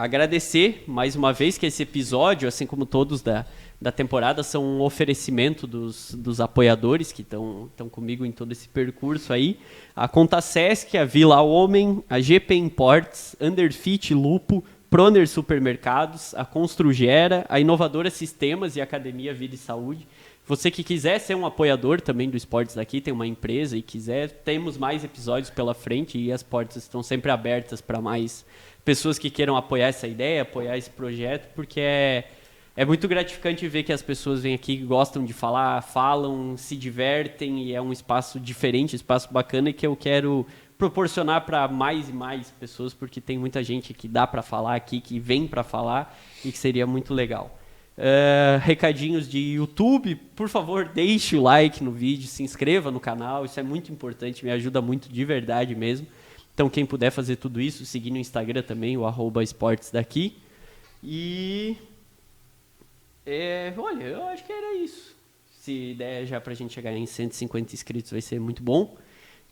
Agradecer mais uma vez que esse episódio, assim como todos da temporada, são um oferecimento dos apoiadores que estão comigo em todo esse percurso aí. A Conta Sesc, a Vila Homem, a GP Imports, Underfit Lupo, Proner Supermercados, a Construgera, a Inovadora Sistemas e a Academia Vida e Saúde. Você que quiser ser um apoiador também do Esportes daqui, tem uma empresa e quiser, temos mais episódios pela frente e as portas estão sempre abertas para mais pessoas que queiram apoiar essa ideia, apoiar esse projeto, porque é muito gratificante ver que as pessoas vêm aqui, gostam de falar, falam, se divertem, e é um espaço diferente, um espaço bacana, e que eu quero proporcionar para mais e mais pessoas, porque tem muita gente que dá para falar aqui, que vem para falar, e que seria muito legal. Recadinhos de YouTube, por favor, deixe o like no vídeo, se inscreva no canal, isso é muito importante, me ajuda muito de verdade mesmo. Então, quem puder fazer tudo isso, seguir no Instagram também, o @esportesdaqui. E olha, eu acho que era isso. Se der já pra gente chegar em 150 inscritos, vai ser muito bom.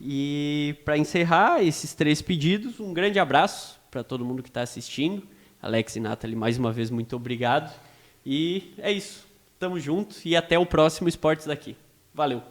E para encerrar esses 3 pedidos, um grande abraço para todo mundo que está assistindo. Alex e Nathalie, mais uma vez, muito obrigado. E é isso. Tamo junto e até o próximo Esportes daqui. Valeu!